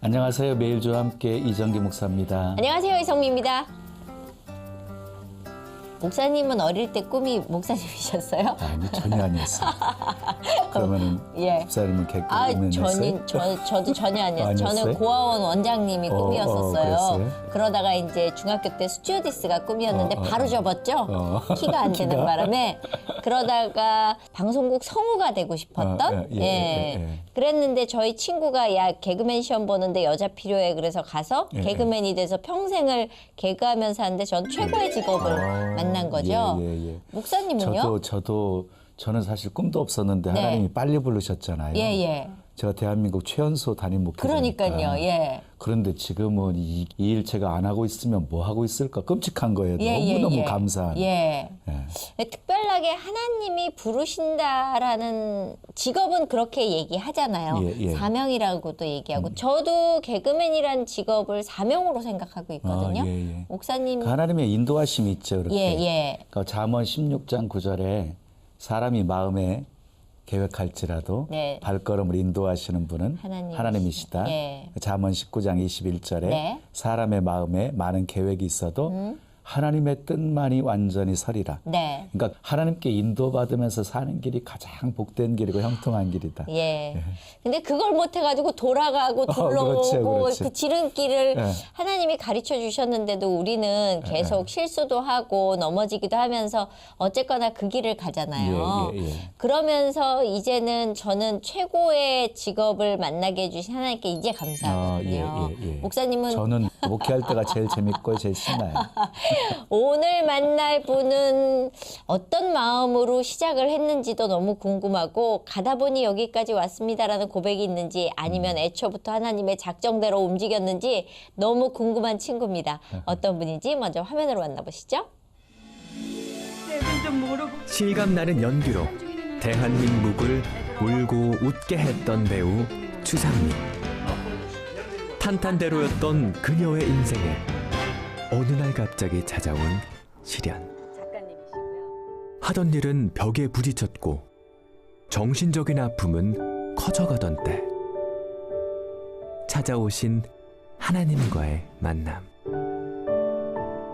안녕하세요. 매일주와 함께 이정기 목사입니다. 안녕하세요. 이성미입니다. 목사님은 어릴 때 꿈이 목사님이셨어요? 아니, 전혀 아니었어요. 그러면은 예. 목사님은 개그맨이었어요? 저도 전혀 아니었어요. 아니었어요? 저는 고아원 원장님이 꿈이었었어요. 그랬어요? 그러다가 이제 중학교 때 스튜어디스가 꿈이었는데 바로 접었죠. 키가 안 되는 바람에. 그러다가 방송국 성우가 되고 싶었던. 그랬는데 저희 친구가 야 개그맨 시험 보는데 여자 필요해 그래서 가서 개그맨이 돼서 평생을 개그하면서 하는데 전 최고의 직업을 만난 거죠. 목사님은요? 저는 사실 꿈도 없었는데 네. 하나님이 빨리 부르셨잖아요. 예. 제가 대한민국 최연소 담임 목회자니까. 그러니까요. 예. 그런데 지금은 이 일 제가 안 하고 있으면 뭐 하고 있을까 끔찍한 거예요. 너무너무 감사한. 특별하게 하나님이 부르신다라는 직업은 그렇게 얘기하잖아요. 사명이라고도 얘기하고 저도 개그맨이라는 직업을 사명으로 생각하고 있거든요. 목사님. 그 하나님의 인도하심이 있죠. 그렇게. 그러니까 잠언 16장 9절에 사람이 마음에 계획할지라도 발걸음을 인도하시는 분은 하나님이시다. 잠언 19장 21절에 사람의 마음에 많은 계획이 있어도 하나님의 뜻만이 완전히 서리라. 그러니까 하나님께 인도받으면서 사는 길이 가장 복된 길이고 형통한 길이다. 근데 그걸 못해가지고 돌아가고 둘러오고 그 지름길을 하나님이 가르쳐 주셨는데도 우리는 계속 실수도 하고 넘어지기도 하면서 어쨌거나 그 길을 가잖아요. 그러면서 이제는 저는 최고의 직업을 만나게 해주신 하나님께 이제 감사하거든요. 목사님은 저는 목회할 때가 제일 재밌고 제일 신나요. 오늘 만날 분은 어떤 마음으로 시작을 했는지도 너무 궁금하고 가다 보니 여기까지 왔습니다라는 고백이 있는지 아니면 애초부터 하나님의 작정대로 움직였는지 너무 궁금한 친구입니다. 어떤 분인지 먼저 화면으로 만나보시죠. 실감나는 연기로 대한민국을 울고 웃게 했던 배우 추상미. 탄탄대로였던 그녀의 인생에 어느 날 갑자기 찾아온 시련. 하던 일은 벽에 부딪혔고 정신적인 아픔은 커져가던 때 찾아오신 하나님과의 만남.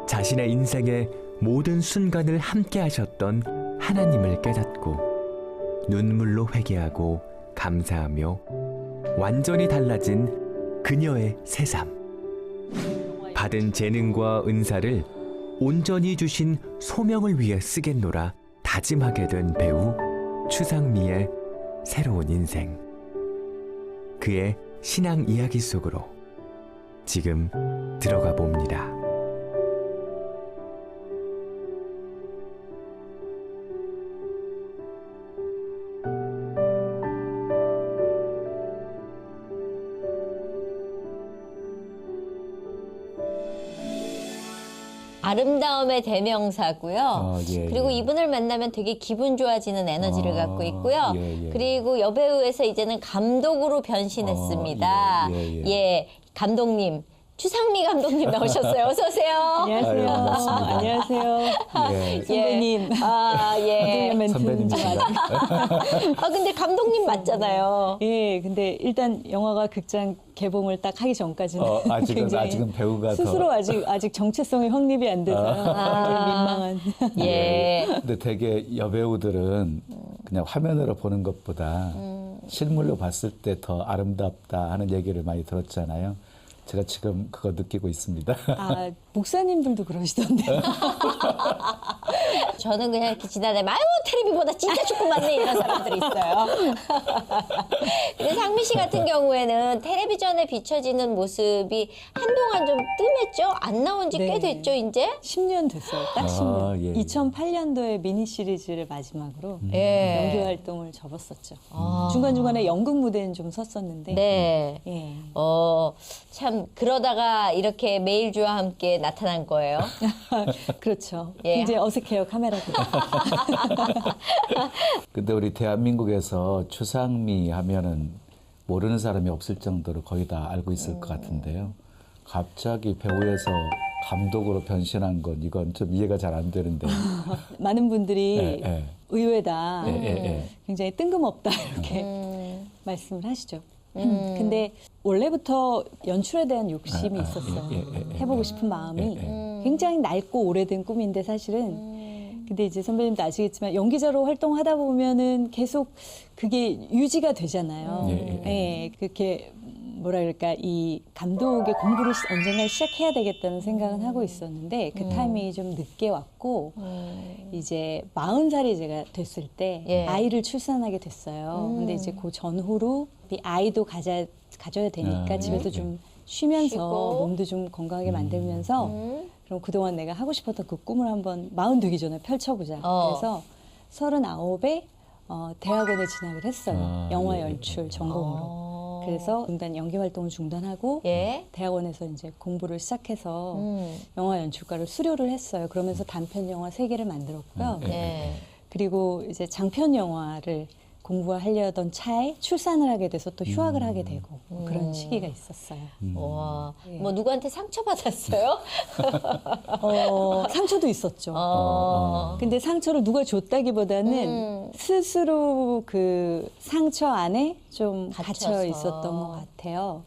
자신의 인생의 모든 순간을 함께 하셨던 하나님을 깨닫고 눈물로 회개하고 감사하며 완전히 달라진 그녀의 새삼. 받은 재능과 은사를 온전히 주신 소명을 위해 쓰겠노라 다짐하게 된 배우 추상미의 새로운 인생. 그의 신앙 이야기 속으로 지금 들어가 봅니다. 아름다움의 대명사고요. 그리고 이분을 만나면 되게 기분 좋아지는 에너지를 갖고 있고요. 그리고 여배우에서 이제는 감독으로 변신했습니다. 감독님. 추상미 감독님 나오셨어요. 어서 오세요. 안녕하세요. 반갑습니다. 안녕하세요. 선배님. 선배님이시죠. 근데 감독님 맞잖아요. 근데 일단 영화가 극장 개봉을 딱 하기 전까지는 아직은 배우가 스스로 아직 정체성이 확립이 안 돼서 민망한. 근데 되게 여배우들은 그냥 화면으로 보는 것보다 실물로 봤을 때 더 아름답다 하는 얘기를 많이 들었잖아요. 제가 지금 그거 느끼고 있습니다. 목사님들도 그러시던데. 저는 그냥 이렇게 지나다니면 아유 텔레비보다 진짜 축구 맞네 이런 사람들이 있어요. 근데 상미 씨 같은 경우에는 텔레비전에 비춰지는 모습이 한동안 좀 뜸했죠? 안 나온 지 꽤 됐죠 이제? 10년 됐어요. 딱 10년. 2008년도에 미니 시리즈를 마지막으로 연기 활동을 접었었죠. 중간중간에 연극 무대는 좀 섰었는데. 참 그러다가 이렇게 메일주와 함께 나타난 거예요. 그렇죠. 굉장히 어색해요, 카메라도. 근데 우리 대한민국에서 추상미 하면은 모르는 사람이 없을 정도로 거의 다 알고 있을 것 같은데요. 갑자기 배우에서 감독으로 변신한 건 이건 좀 이해가 잘 안 되는데. 많은 분들이 의외다. 굉장히 뜬금없다 이렇게 말씀을 하시죠. 근데 원래부터 연출에 대한 욕심이 있었어요. 해보고 싶은 마음이 굉장히 낡고 오래된 꿈인데 사실은. 근데 이제 선배님도 아시겠지만 연기자로 활동하다 보면은 계속 그게 유지가 되잖아요. 그렇게 뭐라 그럴까, 이 감독의 공부를 언젠가 시작해야 되겠다는 생각은 하고 있었는데 그 타이밍이 좀 늦게 왔고 이제 40살이 제가 됐을 때 아이를 출산하게 됐어요. 근데 이제 그 전후로 이 아이도 가져야 되니까 집에서 좀 쉬면서 쉬고. 몸도 좀 건강하게 만들면서 그럼 그동안 내가 하고 싶었던 그 꿈을 한번 40 되기 전에 펼쳐보자. 그래서 39에 대학원에 진학을 했어요. 영화 연출 전공으로. 그래서 중단 연기 활동을 중단하고 대학원에서 이제 공부를 시작해서 영화 연출과를 수료를 했어요. 그러면서 단편 영화 3개를 만들었고요. 그리고 이제 장편 영화를 공부하려던 차에 출산을 하게 돼서 또 휴학을 하게 되고 그런 시기가 있었어요. 와, 뭐 누구한테 상처 받았어요? 상처도 있었죠. 근데 상처를 누가 줬다기보다는 스스로 그 상처 안에 좀 갇혀 있었던 것 같아요.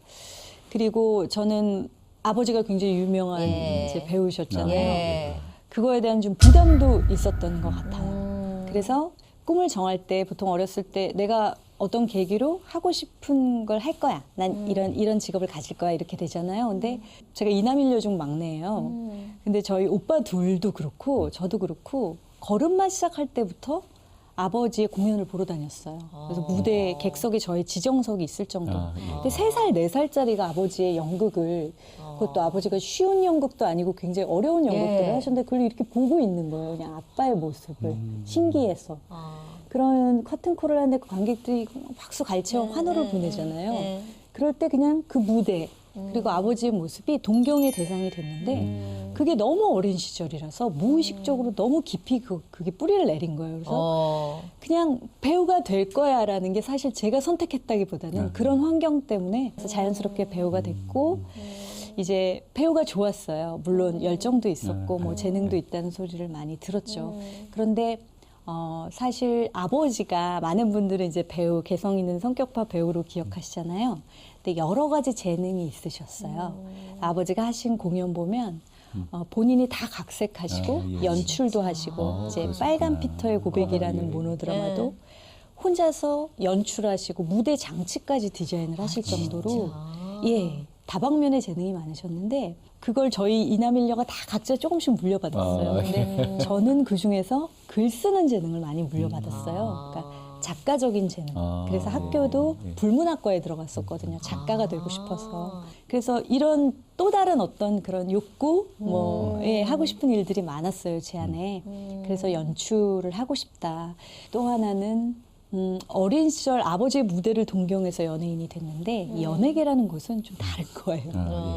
그리고 저는 아버지가 굉장히 유명한 이제 배우셨잖아요. 그거에 대한 좀 부담도 있었던 것 같아요. 그래서 꿈을 정할 때 보통 어렸을 때 내가 어떤 계기로 하고 싶은 걸 할 거야. 난 이런 직업을 가질 거야. 이렇게 되잖아요. 근데 제가 이남일녀 중 막내예요. 근데 저희 오빠 둘도 그렇고 저도 그렇고 걸음마 시작할 때부터 아버지의 공연을 보러 다녔어요. 그래서 무대 객석에 저희 지정석이 있을 정도. 근데 3살, 4살짜리가 아버지의 연극을 그것도 아버지가 쉬운 연극도 아니고 굉장히 어려운 연극들을 하셨는데 그걸 이렇게 보고 있는 거예요. 그냥 아빠의 모습을 신기해서. 그런 커튼콜을 하는데 그 관객들이 박수 갈채워 환호를 보내잖아요. 그럴 때 그냥 그 무대 그리고 아버지의 모습이 동경의 대상이 됐는데 그게 너무 어린 시절이라서 무의식적으로 너무 깊이 그게 뿌리를 내린 거예요. 그래서 그냥 배우가 될 거야라는 게 사실 제가 선택했다기보다는 그런 환경 때문에 그래서 자연스럽게 배우가 됐고 이제 배우가 좋았어요. 물론 열정도 있었고 뭐 재능도 있다는 소리를 많이 들었죠. 그런데 사실 아버지가 많은 분들은 이제 배우, 개성 있는 성격파 배우로 기억하시잖아요. 근데 여러 가지 재능이 있으셨어요. 아버지가 하신 공연 보면 본인이 다 각색하시고 연출도 하시고 이제 빨간 피터의 고백이라는 모노드라마도 혼자서 연출하시고 무대 장치까지 디자인을 하실 정도로 다방면의 재능이 많으셨는데 그걸 저희 이남일녀가 다 각자 조금씩 물려받았어요. 근데 저는 그중에서 글 쓰는 재능을 많이 물려받았어요. 그러니까 작가적인 재능. 그래서 학교도 불문학과에 들어갔었거든요. 작가가 되고 싶어서. 그래서 이런 또 다른 어떤 그런 욕구, 하고 싶은 일들이 많았어요, 제 안에. 그래서 연출을 하고 싶다. 또 하나는 어린 시절 아버지의 무대를 동경해서 연예인이 됐는데 이 연예계라는 곳은 좀 다른 거예요.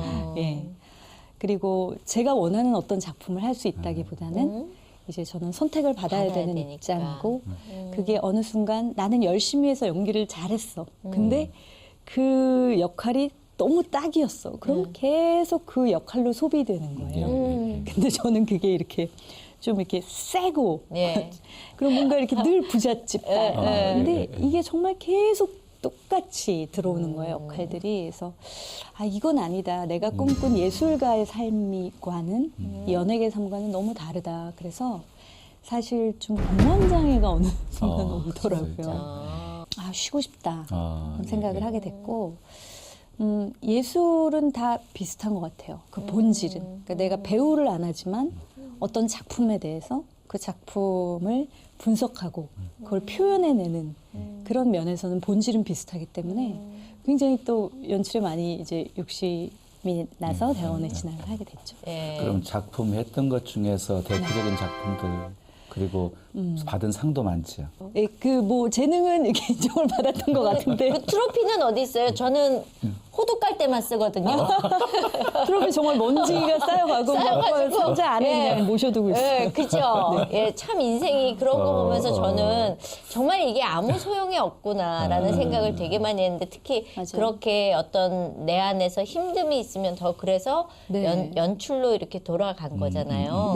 그리고 제가 원하는 어떤 작품을 할 수 있다기보다는 이제 저는 선택을 받아야 되는 되니까. 입장이고 그게 어느 순간 나는 열심히 해서 연기를 잘했어. 근데 그 역할이 너무 딱이었어. 그럼 계속 그 역할로 소비되는 거예요. 근데 저는 그게 이렇게 좀 이렇게 세고 그리고 뭔가 이렇게 늘 부잣집 딸. 근데 이게 정말 계속 똑같이 들어오는 거예요, 역할들이. 그래서 이건 아니다. 내가 꿈꾼 예술가의 삶과는 이 연예계 삶과는 너무 다르다. 그래서 사실 좀 공황장애가 어느 순간 오더라고요. 쉬고 싶다. 그런 생각을 하게 됐고 예술은 다 비슷한 것 같아요. 그 본질은. 그러니까 내가 배우를 안 하지만 어떤 작품에 대해서 그 작품을 분석하고 그걸 표현해내는 그런 면에서는 본질은 비슷하기 때문에 굉장히 또 연출에 많이 이제 욕심이 나서 대학원에 진학을 하게 됐죠. 그럼 작품 했던 것 중에서 대표적인 작품들 그리고 받은 상도 많지요. 그 뭐 재능은 이렇게 인정을 받았던 것 같은데 그 트로피는 어디 있어요? 저는 호두 깔 때만 쓰거든요. 트로피 정말 먼지가 쌓여가고 상자 안에 그냥 모셔두고 있어요. 그죠. 참 인생이 그런 거 보면서 저는 정말 이게 아무 소용이 없구나라는 생각을 되게 많이 했는데 특히 그렇게 어떤 내 안에서 힘듦이 있으면 더 그래서 연출로 이렇게 돌아간 거잖아요.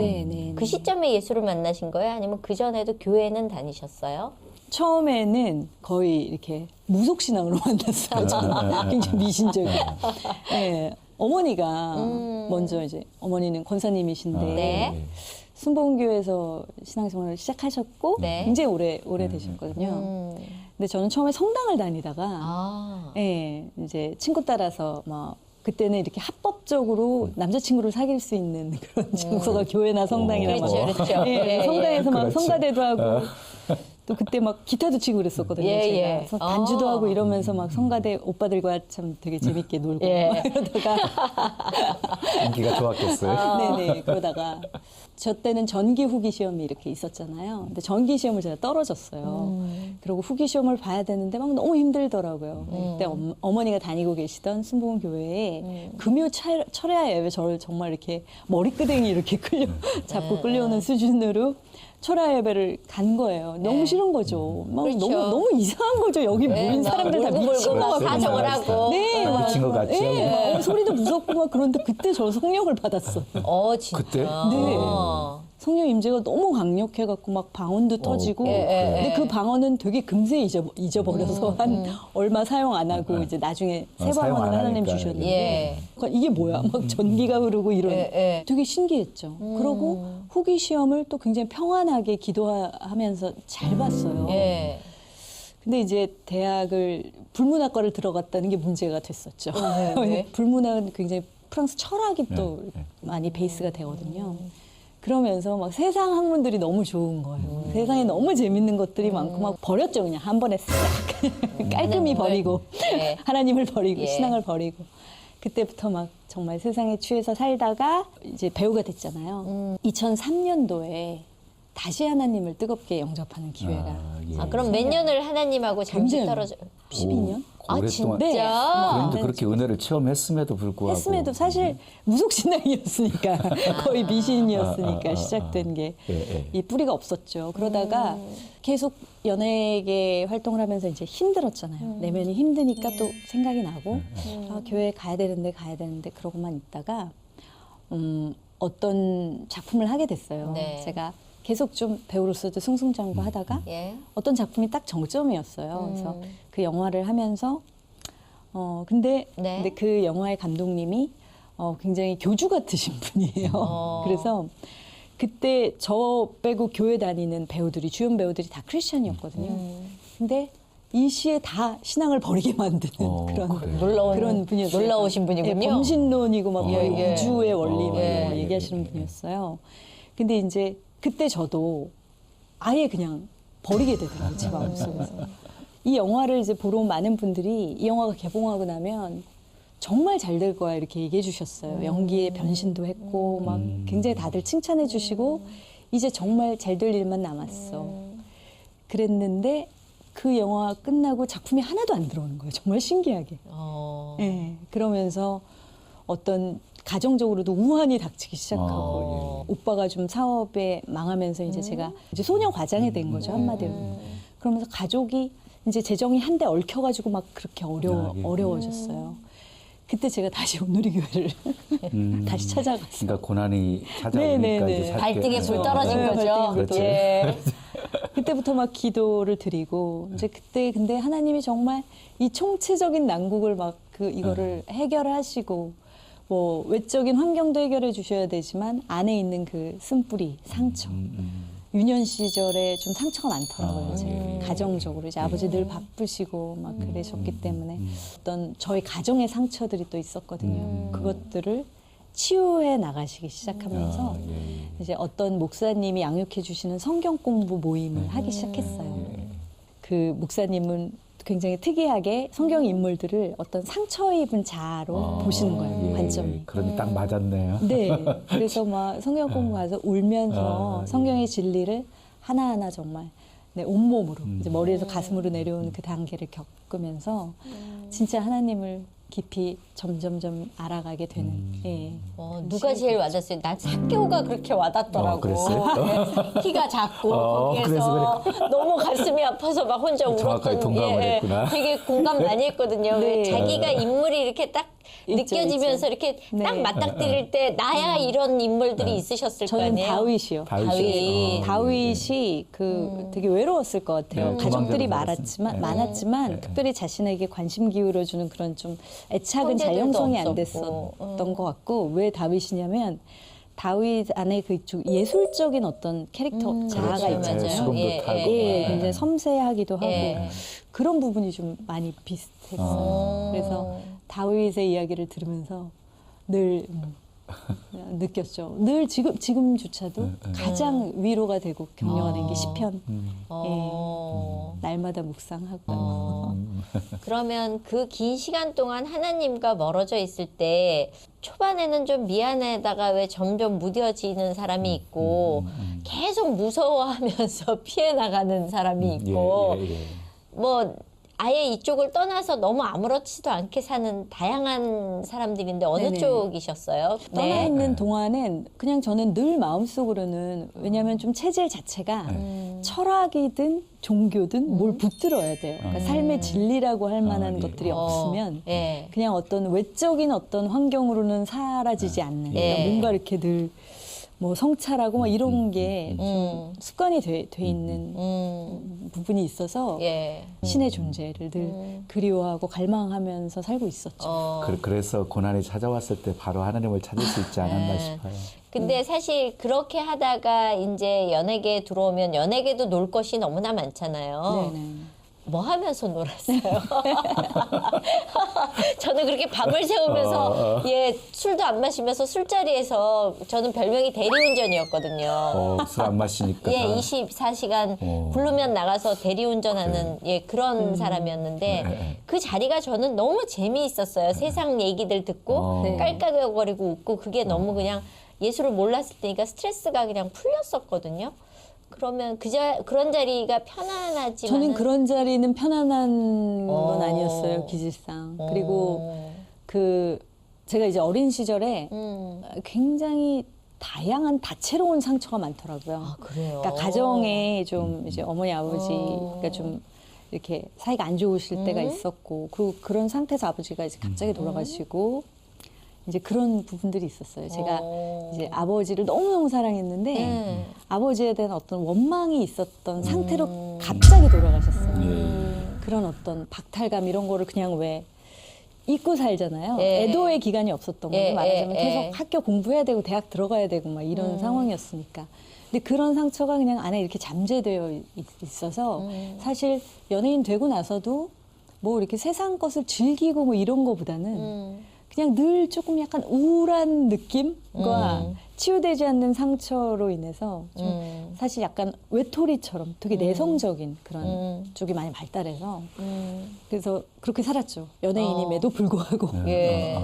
그 시점에 예술을 만나신 거예요? 아니면 그 전에도 교회는 다니셨어요? 처음에는 거의 이렇게 무속신앙으로 만났어요. 굉장히 미신적인. 네, 어머니가 먼저 이제 어머니는 권사님이신데 네. 순복음교회에서 신앙생활을 시작하셨고 네. 굉장히 오래 되셨거든요. 근데 저는 처음에 성당을 다니다가 예, 이제 친구 따라서 막 그때는 이렇게 합법적으로 남자친구를 사귈 수 있는 그런 장소가 교회나 성당이나 막 그렇죠. 예, 성당에서 막 그렇죠. 성가대도 하고 또 그때 막 기타도 치고 그랬었거든요. 예, 제가. 예. 그래서 반주도 하고 이러면서 막 성가대 오빠들과 참 되게 재밌게 놀고 막 이러다가 인기가 좋았겠어요. 네네 그러다가 저 때는 전기 후기 시험이 이렇게 있었잖아요. 근데 전기 시험을 제가 떨어졌어요. 그리고 후기 시험을 봐야 되는데 막 너무 힘들더라고요. 그때 어머니가 다니고 계시던 순복음 교회에 금요 철야 예배 저를 정말 이렇게 머리끄댕이 이렇게 잡고 끌려오는 수준으로 철야 예배를 간 거예요. 너무 싫은 거죠. 막 그렇죠. 너무 이상한 거죠. 여기 모인 사람들 다 미친 것 같고. 사정하고. 네, 막, 미친 것 같죠? 네, 막 소리도 무섭고 막 그런데 그때 저 성령을 받았어요. 진짜. 그때? 네. 성령 임재가 너무 강력해갖고 막 방언도 터지고. 근데 그 방언은 되게 금세 잊어버려서 한 얼마 사용 안 하고 이제 나중에 새 사용 방언을 안 하나님 하니까. 주셨는데 예. 그러니까 이게 뭐야? 막 전기가 흐르고 이런 되게 신기했죠. 그러고 후기 시험을 또 굉장히 평안하게 기도하면서 잘 봤어요. 예. 근데 이제 대학을 불문학과를 들어갔다는 게 문제가 됐었죠. 네. 불문학은 굉장히 프랑스 철학이 또 많이 베이스가 되거든요. 그러면서 막 세상 학문들이 너무 좋은 거예요. 세상에 너무 재밌는 것들이 많고 막 버렸죠. 그냥 한 번에 싹 깔끔히 버리고 네. 하나님을 버리고 예. 신앙을 버리고 그때부터 막 정말 세상에 취해서 살다가 이제 배우가 됐잖아요. 2003년도에 다시 하나님을 뜨겁게 영접하는 기회가 그럼 몇 년을 하나님하고 잠시 굉장히 떨어져. 12년? 오랫동안. 네. 그런데 그렇게 은혜를 체험했음에도 불구하고. 했음에도 사실 무속신앙이었으니까 거의 미신이었으니까 시작된 게 이 뿌리가 없었죠. 그러다가 계속 연예계 활동을 하면서 이제 힘들었잖아요. 내면이 힘드니까 또 생각이 나고 교회 가야 되는데 그러고만 있다가 어떤 작품을 하게 됐어요. 네. 제가 계속 좀 배우로서도 승승장구하다가 예. 어떤 작품이 딱 정점이었어요. 그래서 그 영화를 하면서 근데 그 영화의 감독님이 굉장히 교주 같으신 분이에요. 그래서 그때 저 빼고 교회 다니는 배우들이 주연 배우들이 다 크리스천이었거든요. 근데 이 시에 다 신앙을 버리게 만드는 그런 분이었어요. 놀라우신 분이군요. 예, 범신론이고 막 예. 우주의 원리 막 이런 거 예. 얘기하시는 분이었어요. 근데 이제 그때 저도 아예 그냥 버리게 되더라고요, 제 마음속에서. 이 영화를 이제 보러 온 많은 분들이 이 영화가 개봉하고 나면 정말 잘 될 거야 이렇게 얘기해 주셨어요. 연기에 변신도 했고 막 굉장히 다들 칭찬해 주시고 이제 정말 잘 될 일만 남았어. 그랬는데 그 영화 끝나고 작품이 하나도 안 들어오는 거예요. 정말 신기하게. 네, 그러면서 어떤 가정적으로도 우환이 닥치기 시작하고 오빠가 좀 사업에 망하면서 이제 제가 이제 소녀 과장이 된 거죠 한마디로. 그러면서 가족이 이제 재정이 한데 얽혀가지고 막 그렇게 어려워졌어요. 그때 제가 다시 온누리 교회를 다시 찾아갔어요. 그러니까 고난이 찾아오니까 네네네. 이제 발등에 불 떨어진 네, 거죠. 발등에 불 그렇죠. 예. 그때부터 막 기도를 드리고 이제 그때 근데 하나님이 정말 이 총체적인 난국을 막 이거를 해결하시고 뭐 외적인 환경도 해결해 주셔야 되지만 안에 있는 그 쓴뿌리 상처 유년 시절에 좀 상처가 많더라고요. 제 가정적으로 이제 아버지 늘 바쁘시고 막 그러셨기 때문에 어떤 저희 가정의 상처들이 또 있었거든요. 그것들을 치유해 나가시기 시작하면서 이제 어떤 목사님이 양육해 주시는 성경 공부 모임을 하기 시작했어요. 그 목사님은 굉장히 특이하게 성경 인물들을 어떤 상처 입은 자로 보시는 거예요. 관점이. 그런데 딱 맞았네요. 네. 그래서 막 성경 공부 가서 울면서 성경의 진리를 하나하나 정말 온몸으로 이제 머리에서 가슴으로 내려오는 그 단계를 겪으면서 진짜 하나님을 깊이 점점점 알아가게 되는. 예. 누가 제일 와닿았어요? 난 사교가 그렇게 와닿더라고. 그랬어요? 네, 키가 작고 거기에서 그래서 너무 가슴이 아파서 막 혼자 정확하게 울었던. 동감을 했구나. 되게 공감 많이 했거든요. 네. 왜 자기가 인물이 이렇게 딱 있죠, 느껴지면서 있죠. 이렇게 네. 딱 맞닥뜨릴 때 나야 이런 인물들이 있으셨을 거 저는 아니에요? 다윗이요. 다윗. 다윗이 되게 외로웠을 것 같아요. 네, 가족들이 도망자로 많았지만 특별히 자신에게 관심 기울여주는 그런 좀 애착은 형제들도 잘 형성이 안 없었고. 됐었던 것 같고 왜 다윗이냐면 다윗 안에 그쪽 예술적인 어떤 캐릭터 자아가 그렇죠, 있잖아요. 맞아요. 수금도 예, 타고. 예, 굉장히 섬세하기도 하고 예. 그런 부분이 좀 많이 비슷했어요. 그래서 다윗의 이야기를 들으면서 늘 느꼈죠. 늘 지금조차도 가장 위로가 되고 격려가 된 게 시편. 날마다 묵상하고. 그러면 그 긴 시간 동안 하나님과 멀어져 있을 때 초반에는 좀 미안하다가 왜 점점 무뎌지는 사람이 있고 계속 무서워하면서 피해 나가는 사람이 있고 뭐 아예 이쪽을 떠나서 너무 아무렇지도 않게 사는 다양한 사람들인데 어느 네네. 쪽이셨어요? 떠나 있는 동안은 그냥 저는 늘 마음속으로는 왜냐하면 좀 체질 자체가 철학이든 종교든 뭘 붙들어야 돼요. 그러니까 삶의 진리라고 할 만한 예. 것들이 없으면 예. 그냥 어떤 외적인 어떤 환경으로는 사라지지 않는 예. 그러니까 뭔가 이렇게 늘 뭐 성찰하고 막 이런 게 좀 습관이 돼 있는 부분이 있어서 예. 신의 존재를 늘 그리워하고 갈망하면서 살고 있었죠. 그래서 고난이 찾아왔을 때 바로 하나님을 찾을 수 있지 않았나 싶어요. 근데 사실 그렇게 하다가 이제 연예계에 들어오면 연예계도 놀 것이 너무나 많잖아요. 네네. 뭐 하면서 놀았어요? 저는 그렇게 밤을 새우면서 예 술도 안 마시면서 술자리에서 저는 별명이 대리운전이었거든요. 술 안 마시니까. 예, 다. 24시간 부르면 나가서 대리운전하는 예 그런 사람이었는데 그 자리가 저는 너무 재미있었어요. 세상 얘기들 듣고 깔깔거리고 웃고 그게 너무 그냥 예술을 몰랐을 때니까 스트레스가 그냥 풀렸었거든요. 그러면 그런 자리가 편안하지만 저는 그런 자리는 편안한 건 아니었어요, 기질상. 그리고 제가 이제 어린 시절에 굉장히 다양한 다채로운 상처가 많더라고요. 아, 그래요? 그러니까 가정에 좀 이제 어머니 아버지가 좀 이렇게 사이가 안 좋으실 때가 있었고 그런 상태에서 아버지가 이제 갑자기 돌아가시고 이제 그런 부분들이 있었어요. 제가 이제 아버지를 너무너무 사랑했는데 아버지에 대한 어떤 원망이 있었던 상태로 갑자기 돌아가셨어요. 그런 어떤 박탈감 이런 거를 그냥 왜 잊고 살잖아요. 예. 애도의 기간이 없었던 거예요. 예, 말하자면 예, 계속 예. 학교 공부해야 되고 대학 들어가야 되고 막 이런 상황이었으니까. 근데 그런 상처가 그냥 안에 이렇게 잠재되어 있어서 사실 연예인 되고 나서도 뭐 이렇게 세상 것을 즐기고 뭐 이런 거보다는 그냥 늘 조금 약간 우울한 느낌과 치유되지 않는 상처로 인해서 좀 사실 약간 외톨이처럼 되게 내성적인 그런 쪽이 많이 발달해서 그래서 그렇게 살았죠. 연예인임에도 불구하고. 예.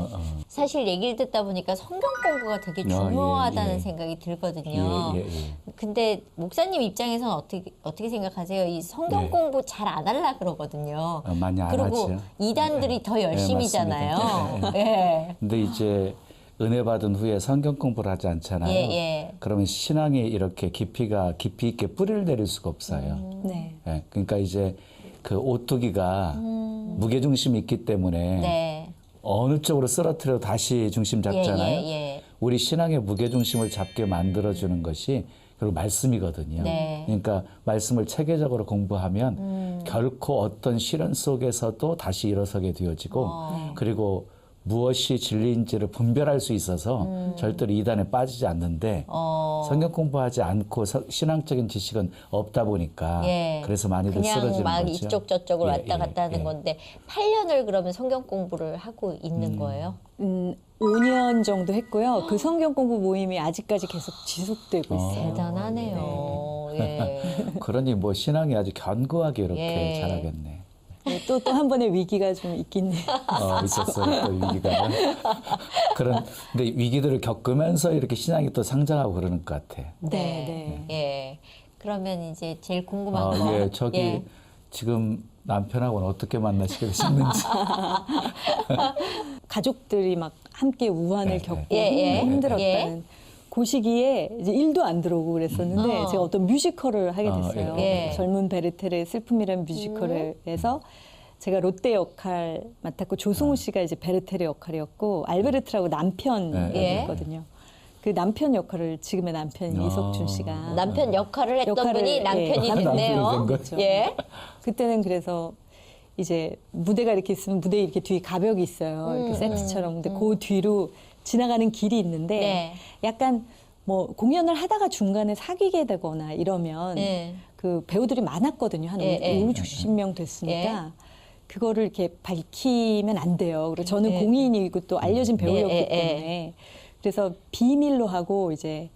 사실 얘기를 듣다 보니까 성경 공부가 되게 중요하다는 예. 생각이 들거든요. 예. 근데 목사님 입장에서는 어떻게 생각하세요? 이 성경 네. 공부 잘 안 하려 그러거든요. 많이 안 그리고 하죠. 이단들이 더 열심이잖아요. 맞습니다. 예. 근데 이제 은혜 받은 후에 성경 공부를 하지 않잖아요. 예. 그러면 신앙이 이렇게 깊이 있게 뿌리를 내릴 수가 없어요. 네. 예, 그러니까 이제 그 오뚜기가 무게중심이 있기 때문에 네. 어느 쪽으로 쓰러뜨려도 다시 중심 잡잖아요. 예. 우리 신앙의 무게중심을 잡게 만들어주는 것이 그리고 말씀이거든요. 네. 그러니까 말씀을 체계적으로 공부하면 결코 어떤 시련 속에서도 다시 일어서게 되어지고 그리고 무엇이 진리인지를 분별할 수 있어서 절대로 이단에 빠지지 않는데 성경 공부하지 않고 신앙적인 지식은 없다 보니까 그래서 많이들 그냥 쓰러지는 막 거죠. 이쪽 저쪽을 왔다 갔다 하는 건데 8년을 그러면 성경 공부를 하고 있는 거예요? 5년 정도 했고요. 그 성경 공부 모임이 아직까지 계속 지속되고 있어요. 대단하네요. 예. 그러니 뭐 신앙이 아주 견고하게 이렇게 예. 자라겠네. 또 한 번의 위기가 좀 있긴 해요. 있었어요. 또 위기가. 근데 위기들을 겪으면서 이렇게 신앙이 또 성장하고 그러는 것 같아. 네. 예. 그러면 이제 제일 궁금한 거. 저기 지금 남편하고는 어떻게 만나시게 되셨는지. 가족들이 막 함께 우환을 겪고 예. 힘들었다는 그 시기에 이제 일도 안 들어오고 그랬었는데 제가 어떤 뮤지컬을 하게 됐어요. 예. 젊은 베르테르의 슬픔이라는 뮤지컬을 해서 제가 롯데 역할 맡았고 조승우 씨가 이제 베르테르 역할이었고 알베르트라고 남편이었거든요. 그 남편 역할을 지금의 남편 이석준 씨가 남편 역할을 했던 분이 예, 남편이 남편이 됐네요. 된 거죠. 예. 그때는 그래서 이제 무대가 이렇게 있으면 무대에 이렇게 뒤에 가벽이 있어요. 이렇게 세트처럼. 근데 그 뒤로 지나가는 길이 있는데 네. 약간 뭐 공연을 하다가 중간에 사귀게 되거나 이러면 네. 그 배우들이 많았거든요. 한 예, 5, 60명 됐으니까 그거를 이렇게 밝히면 안 돼요. 그리고 저는 공인이고 또 알려진 배우였기 때문에 그래서 비밀로 하고 이제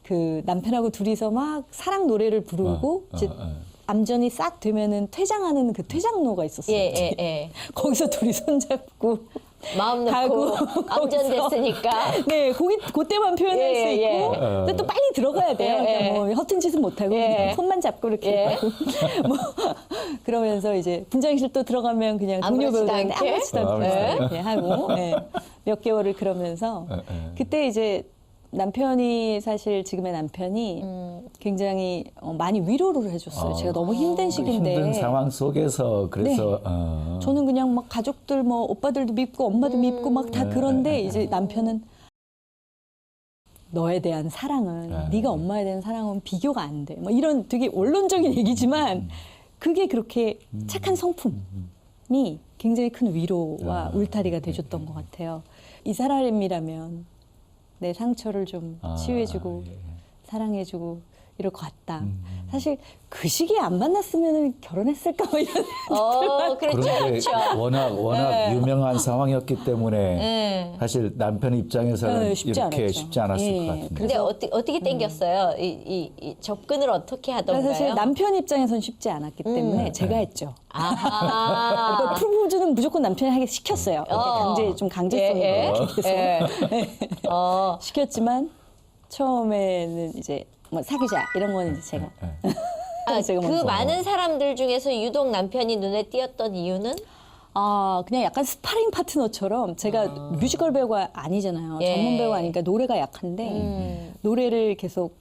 그 남편하고 둘이서 막 사랑 노래를 부르고 이제 암전이 싹 되면은 퇴장하는 그 퇴장로가 있었어요. 거기서 둘이 손잡고 마음 가고 놓고 암전됐으니까. 네, 그때만 표현할 수 있고 근데 또 빨리 들어가야 돼요. 그러니까 뭐 허튼 짓은 못하고 그냥 손만 잡고 이렇게 뭐 그러면서 이제 분장실 또 들어가면 그냥 동료 배우들한테 아무렇지도 않게 이렇게 하고 몇 개월을 그러면서 그때 이제 남편이 사실 지금의 남편이 굉장히 많이 위로를 해줬어요. 제가 너무 힘든 시기인데 힘든 상황 속에서 그래서 저는 그냥 막 가족들 뭐 오빠들도 밉고 엄마도 밉고 막 다 그런데 이제 남편은 너에 대한 사랑은 네가 엄마에 대한 사랑은 비교가 안 돼. 뭐 이런 되게 원론적인 얘기지만 그게 그렇게 착한 성품이 굉장히 큰 위로와 울타리가 돼줬던 것 같아요. 이 사람이라면 내 상처를 좀 치유해주고 사랑해주고 이럴 것 같다. 사실 그 시기에 안 만났으면 결혼했을까 뭐 이런 그렇죠. 그런데 워낙 유명한 상황이었기 때문에 사실 남편 입장에서는 쉽지 이렇게 않았죠. 쉽지 않았을 것 같은데. 근데 어떻게 땡겼어요? 이 접근을 어떻게 하던가요? 사실 남편 입장에선 쉽지 않았기 때문에 제가 했죠. 아하. 그러니까 프로포즈는 무조건 남편이 하게 시켰어요. 좀 강제성이 있어서 시켰지만 처음에는 이제 뭐 사귀자 이런 거는 이제 제가 제가 그 먼저. 많은 사람들 중에서 유독 남편이 눈에 띄었던 이유는? 그냥 약간 스파링 파트너처럼 제가 뮤지컬 배우가 아니잖아요. 전문 배우가 아니니까 노래가 약한데 노래를 계속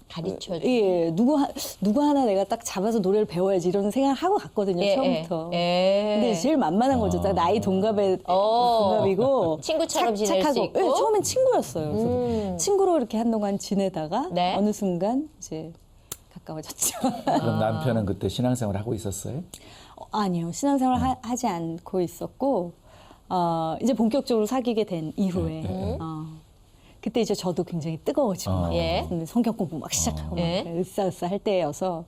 가르쳐주고. 누구 하나 내가 딱 잡아서 노래를 배워야지 이런 생각을 하고 갔거든요. 처음부터. 근데 제일 만만한 거죠. 딱 나이 동갑이고 친구처럼 지낼 착하고. 수 있고. 처음엔 친구였어요. 그래서 친구로 이렇게 한동안 지내다가 네. 어느 순간 이제 가까워졌죠. 그럼 남편은 그때 신앙생활 하고 있었어요? 아니요. 신앙생활 하지 않고 있었고 이제 본격적으로 사귀게 된 이후에 그때 이제 저도 굉장히 뜨거워지고 막 성경 공부 막 시작하고 막 으쌰으쌰 할 때여서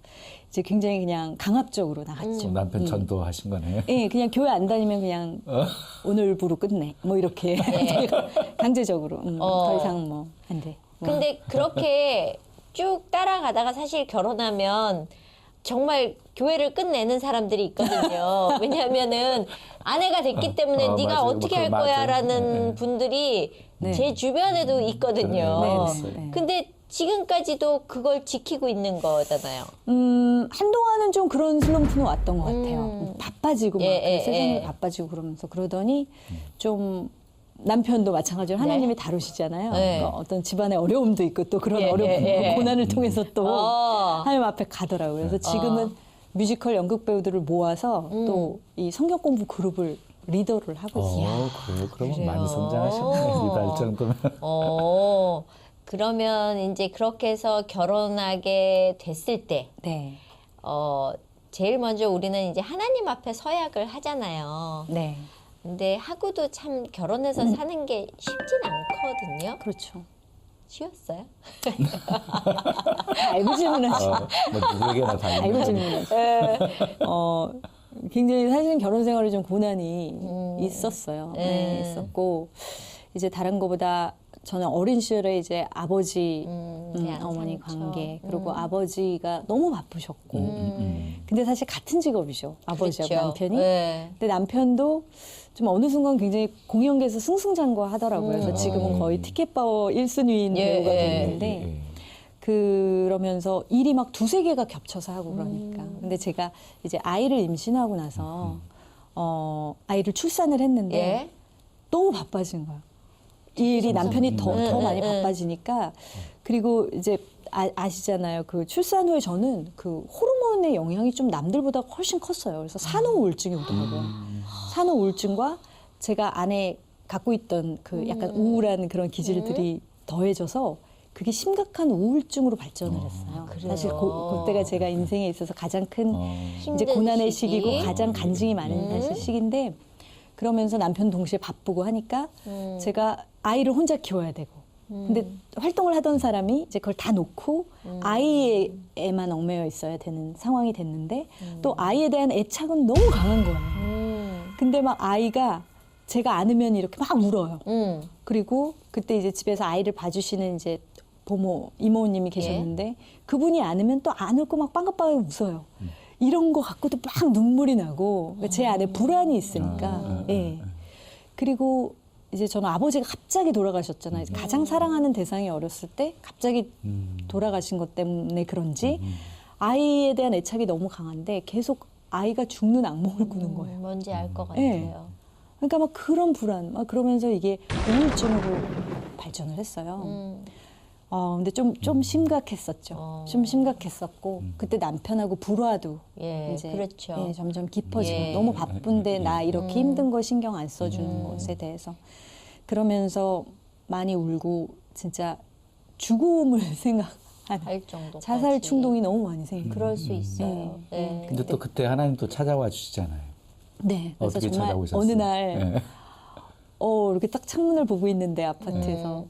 이제 굉장히 그냥 강압적으로 나갔죠. 남편 전도하신 거네요. 예, 그냥 교회 안 다니면 그냥 오늘부로 끝내. 뭐 이렇게 강제적으로 더 이상 뭐 안 돼. 근데 그렇게 쭉 따라가다가 사실 결혼하면 정말 교회를 끝내는 사람들이 있거든요. 왜냐하면은 아내가 됐기 때문에 네가 맞아요. 어떻게 할 맞아요. 거야라는 분들이 제 주변에도 있거든요. 근데 지금까지도 그걸 지키고 있는 거잖아요. 한동안은 좀 그런 슬럼프는 왔던 것 같아요. 바빠지고 막 세상이 바빠지고 그러면서 그러더니 좀 남편도 마찬가지로 하나님이 다루시잖아요. 그러니까 어떤 집안의 어려움도 있고 또 그런 어려움, 고난을 통해서 또 하나님 앞에 가더라고요. 그래서 지금은 뮤지컬 연극 배우들을 모아서 또 이 성경 공부 그룹을 리더를 하고 있어요. 그래요? 그러면 많이 성장하셨네. 리더할 정도면. 그러면 이제 그렇게 해서 결혼하게 됐을 때 네. 제일 먼저 우리는 이제 하나님 앞에 서약을 하잖아요. 네. 근데 하고도 참 결혼해서 사는 게 쉽진 않거든요. 그렇죠. 쉬웠어요? 알고 질문하시. 뭐 누구에게나 다 알고 있는 질문하시. 굉장히 사실은 결혼 생활에 좀 고난이 있었어요. 네, 있었고 이제 다른 거보다 저는 어린 시절에 이제 아버지 어머니 관계 그리고 아버지가 너무 바쁘셨고 근데 사실 같은 직업이죠. 아버지하고 그렇죠. 남편이. 근데 남편도 좀 어느 순간 굉장히 공연계에서 승승장구하더라고요. 그래서 지금은 거의 티켓바워 1순위인 배우가 됐는데 그러면서 일이 막 두세 개가 겹쳐서 하고 그러니까. 근데 제가 이제 아이를 임신하고 나서 아이를 출산을 했는데 예? 너무 바빠진 거예요. 일이 남편이 더 많이 바빠지니까. 그리고 이제 아시잖아요. 그 출산 후에 저는 그 호르몬의 영향이 좀 남들보다 훨씬 컸어요. 그래서 산후 우울증이 오더라고요. 산후 우울증과 제가 안에 갖고 있던 그 약간 우울한 그런 기질들이 더해져서 그게 심각한 우울증으로 발전을 했어요. 사실 그때가 제가 인생에 있어서 가장 큰 이제 고난의 시기고 가장 간증이 많은 사실 시기인데, 그러면서 남편 동시에 바쁘고 하니까 제가 아이를 혼자 키워야 되고, 근데 활동을 하던 사람이 이제 그걸 다 놓고 아이에만 얽매여 있어야 되는 상황이 됐는데 또 아이에 대한 애착은 너무 강한 거예요. 근데 막 아이가 제가 안으면 이렇게 막 울어요. 그리고 그때 이제 집에서 아이를 봐주시는 이제 보모, 이모님이 계셨는데 그분이 안으면 또 안 울고 막 빵긋빵긋 웃어요. 이런 거 갖고도 막 눈물이 나고 제 안에 불안이 있으니까. 예. 그리고 이제 저는 아버지가 갑자기 돌아가셨잖아요. 가장 사랑하는 대상이 어렸을 때 갑자기 돌아가신 것 때문에 그런지 아이에 대한 애착이 너무 강한데 계속 아이가 죽는 악몽을 꾸는 거예요. 뭔지 알 것 같아요. 예. 그러니까 막 그런 불안, 막 그러면서 이게 우울증으로 발전을 했어요. 근데 좀 심각했었죠. 좀 심각했었고 그때 남편하고 불화도 예, 이제 그렇죠. 예, 점점 깊어지고 예. 너무 바쁜데 나 이렇게 힘든 거 신경 안 써주는 것에 대해서 그러면서 많이 울고 진짜 죽음을 생각하는 할 정도. 자살 충동이 너무 많이 생겨요. 그럴 수 있어요. 네. 근데 또 그때 하나님 또 찾아와 주시잖아요. 네, 그래서 어떻게 정말 찾아오셨어요? 어느 날 네. 이렇게 딱 창문을 보고 있는데 아파트에서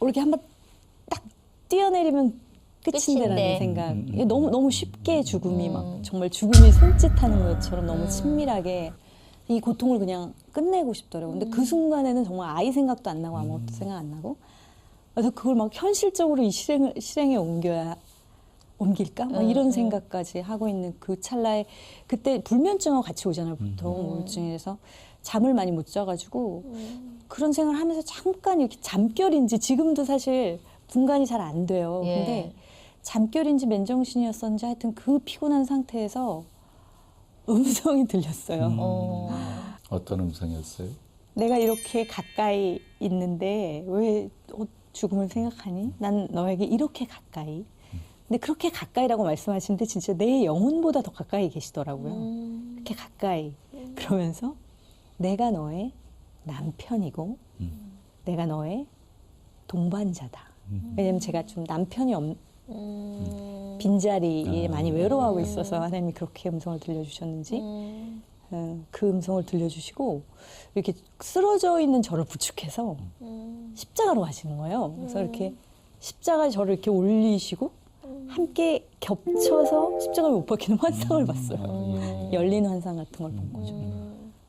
이렇게 한번 딱 뛰어내리면 끝인데라는 끝인데. 생각. 이게 너무 쉽게 죽음이 막 정말 죽음이 손짓하는 것처럼 너무 친밀하게 이 고통을 그냥 끝내고 싶더라고요. 근데 그 순간에는 정말 아이 생각도 안 나고 아무것도 생각 안 나고, 그래서 그걸 막 현실적으로 이 실행에 옮길까? 막 이런 생각까지 하고 있는 그 찰나에 그때 불면증하고 같이 오잖아요. 보통 우울증에서 잠을 많이 못 자가지고 그런 생각을 하면서 잠깐 이렇게 잠결인지 지금도 사실 분간이 잘 안 돼요. 예. 근데 잠결인지 맨정신이었었는지 하여튼 그 피곤한 상태에서 음성이 들렸어요. 어떤 음성이었어요? 내가 이렇게 가까이 있는데 왜 죽음을 생각하니? 난 너에게 이렇게 가까이. 근데 그렇게 가까이라고 말씀하시는데 진짜 내 영혼보다 더 가까이 계시더라고요. 이렇게 가까이. 그러면서 내가 너의 남편이고 내가 너의 동반자다. 왜냐면 제가 좀 남편이 빈자리에 많이 외로워하고 있어서 하나님이 그렇게 음성을 들려주셨는지 그 음성을 들려주시고 이렇게 쓰러져 있는 저를 부축해서 십자가로 가시는 거예요. 그래서 이렇게 십자가에 저를 이렇게 올리시고 함께 겹쳐서 십자가를 못 박히는 환상을 봤어요. 열린 환상 같은 걸 본 거죠.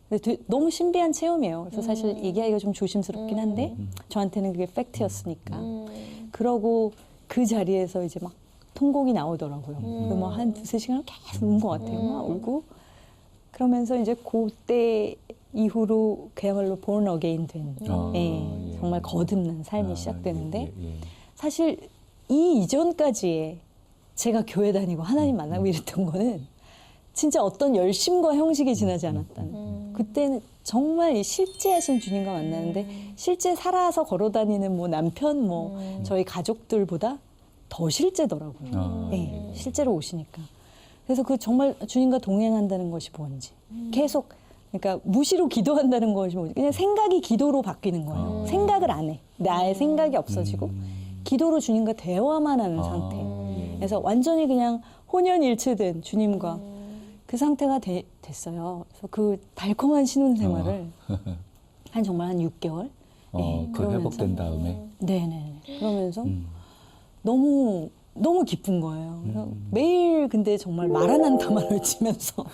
근데 너무 신비한 체험이에요. 그래서 사실 얘기하기가 좀 조심스럽긴 한데 저한테는 그게 팩트였으니까. 그러고 그 자리에서 이제 막 통곡이 나오더라고요. 그래서 뭐 한 두세 시간 계속 운 것 같아요. 막 울고. 그러면서 이제 그때 이후로 그야말로 born again 된 정말 거듭난 삶이 시작되는데 사실 이 이전까지의 제가 교회 다니고 하나님 만나고 이랬던 거는 진짜 어떤 열심과 형식이 지나지 않았다는. 그때는 정말 이 실제 하신 주님과 만나는데 실제 살아서 걸어다니는 뭐 남편 뭐 저희 가족들보다 더 실제더라고요. 네, 실제로 오시니까. 그래서 그 정말 주님과 동행한다는 것이 뭔지 계속 그러니까 무시로 기도한다는 것이 뭔지 그냥 생각이 기도로 바뀌는 거예요. 생각을 안 해. 나의 생각이 없어지고 기도로 주님과 대화만 하는 상태. 그래서 완전히 그냥 혼연일체된 주님과 그 상태가 됐어요. 그래서 그 달콤한 신혼생활을 정말 한 6개월. 그 회복된 다음에. 네네. 그러면서 너무 기쁜 거예요. 그래서 매일 근데 정말 말 안 한다만 외치면서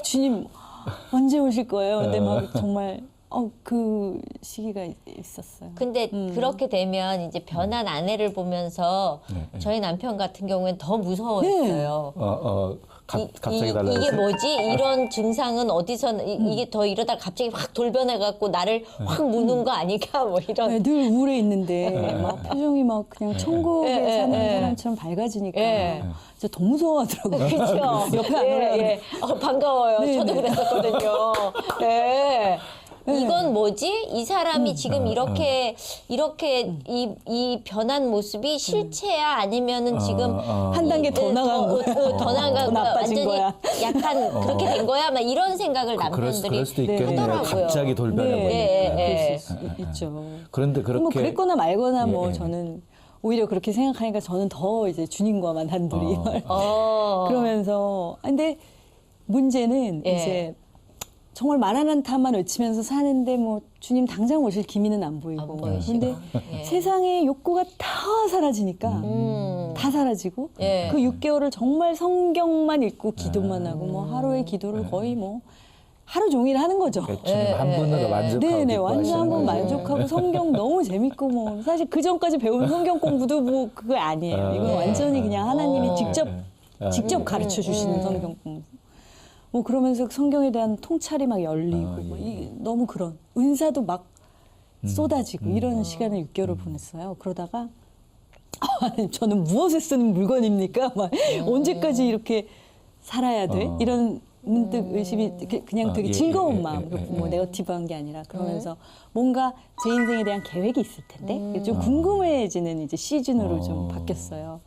주님 언제 오실 거예요? 근데 막 정말 그 시기가 있었어요. 근데 그렇게 되면 이제 변한 아내를 보면서 저희 남편 같은 경우엔 더 무서웠어요. 갑자기 달라졌어요? 이게 뭐지? 이런 증상은 어디서 이게 더 이러다 갑자기 확 돌변해갖고 나를 확 무는 거 아닐까? 뭐 이런. 네, 늘 우울해 있는데 막 표정이 막 그냥 천국에 사는 사람처럼 밝아지니까 진짜 더 무서워하더라고요. 그렇죠. 옆에 안 올라가는. 반가워요. 네, 저도 네. 그랬었거든요. 네. 이건 뭐지? 이 사람이 지금 이렇게 이 변한 모습이 실체야 아니면은 지금 한 단계 더 나간 거야. 더 나간 더 거야. 나빠진 완전히 거야. 약간 그렇게 된 거야. 막 이런 생각을 남편들이 그럴 수도 있겠네요. 하더라고요. 갑자기 돌변해 네, 버리니까. 예. 그럴 수 있죠. 그런데 그렇게 뭐 그랬거나 말거나 뭐 예. 저는 오히려 그렇게 생각하니까 저는 더 이제 주님과만 단둘이 그러면서 근데 문제는 예. 이제 정말 말 안 한타만 외치면서 사는데 뭐 주님 당장 오실 기미는 안 보이고 안 보이시고. 근데 예. 세상의 욕구가 다 사라지니까 다 사라지고 예. 그 6개월을 정말 성경만 읽고 기도만 하고 뭐 하루의 기도를 거의 뭐 하루 종일 하는 거죠. 주님 한 분으로 만족하고 네네 완전 기뻐하시는 한번 거죠. 만족하고 성경 너무 재밌고 뭐 사실 그 전까지 배운 성경 공부도 뭐 그거 아니에요. 이건 완전히 그냥 하나님이 직접 가르쳐 주시는 성경 공부. 뭐 그러면서 성경에 대한 통찰이 막 열리고 뭐 너무 그런 은사도 막 쏟아지고 이런 시간을 6개월을 보냈어요. 그러다가 저는 무엇에 쓰는 물건입니까? 막 언제까지 이렇게 살아야 돼? 이런 문득 의심이 그냥 되게 즐거운 마음으로 뭐 네거티브한 게 아니라 그러면서 뭔가 제 인생에 대한 계획이 있을 텐데 좀 궁금해지는 이제 시즌으로 좀 바뀌었어요.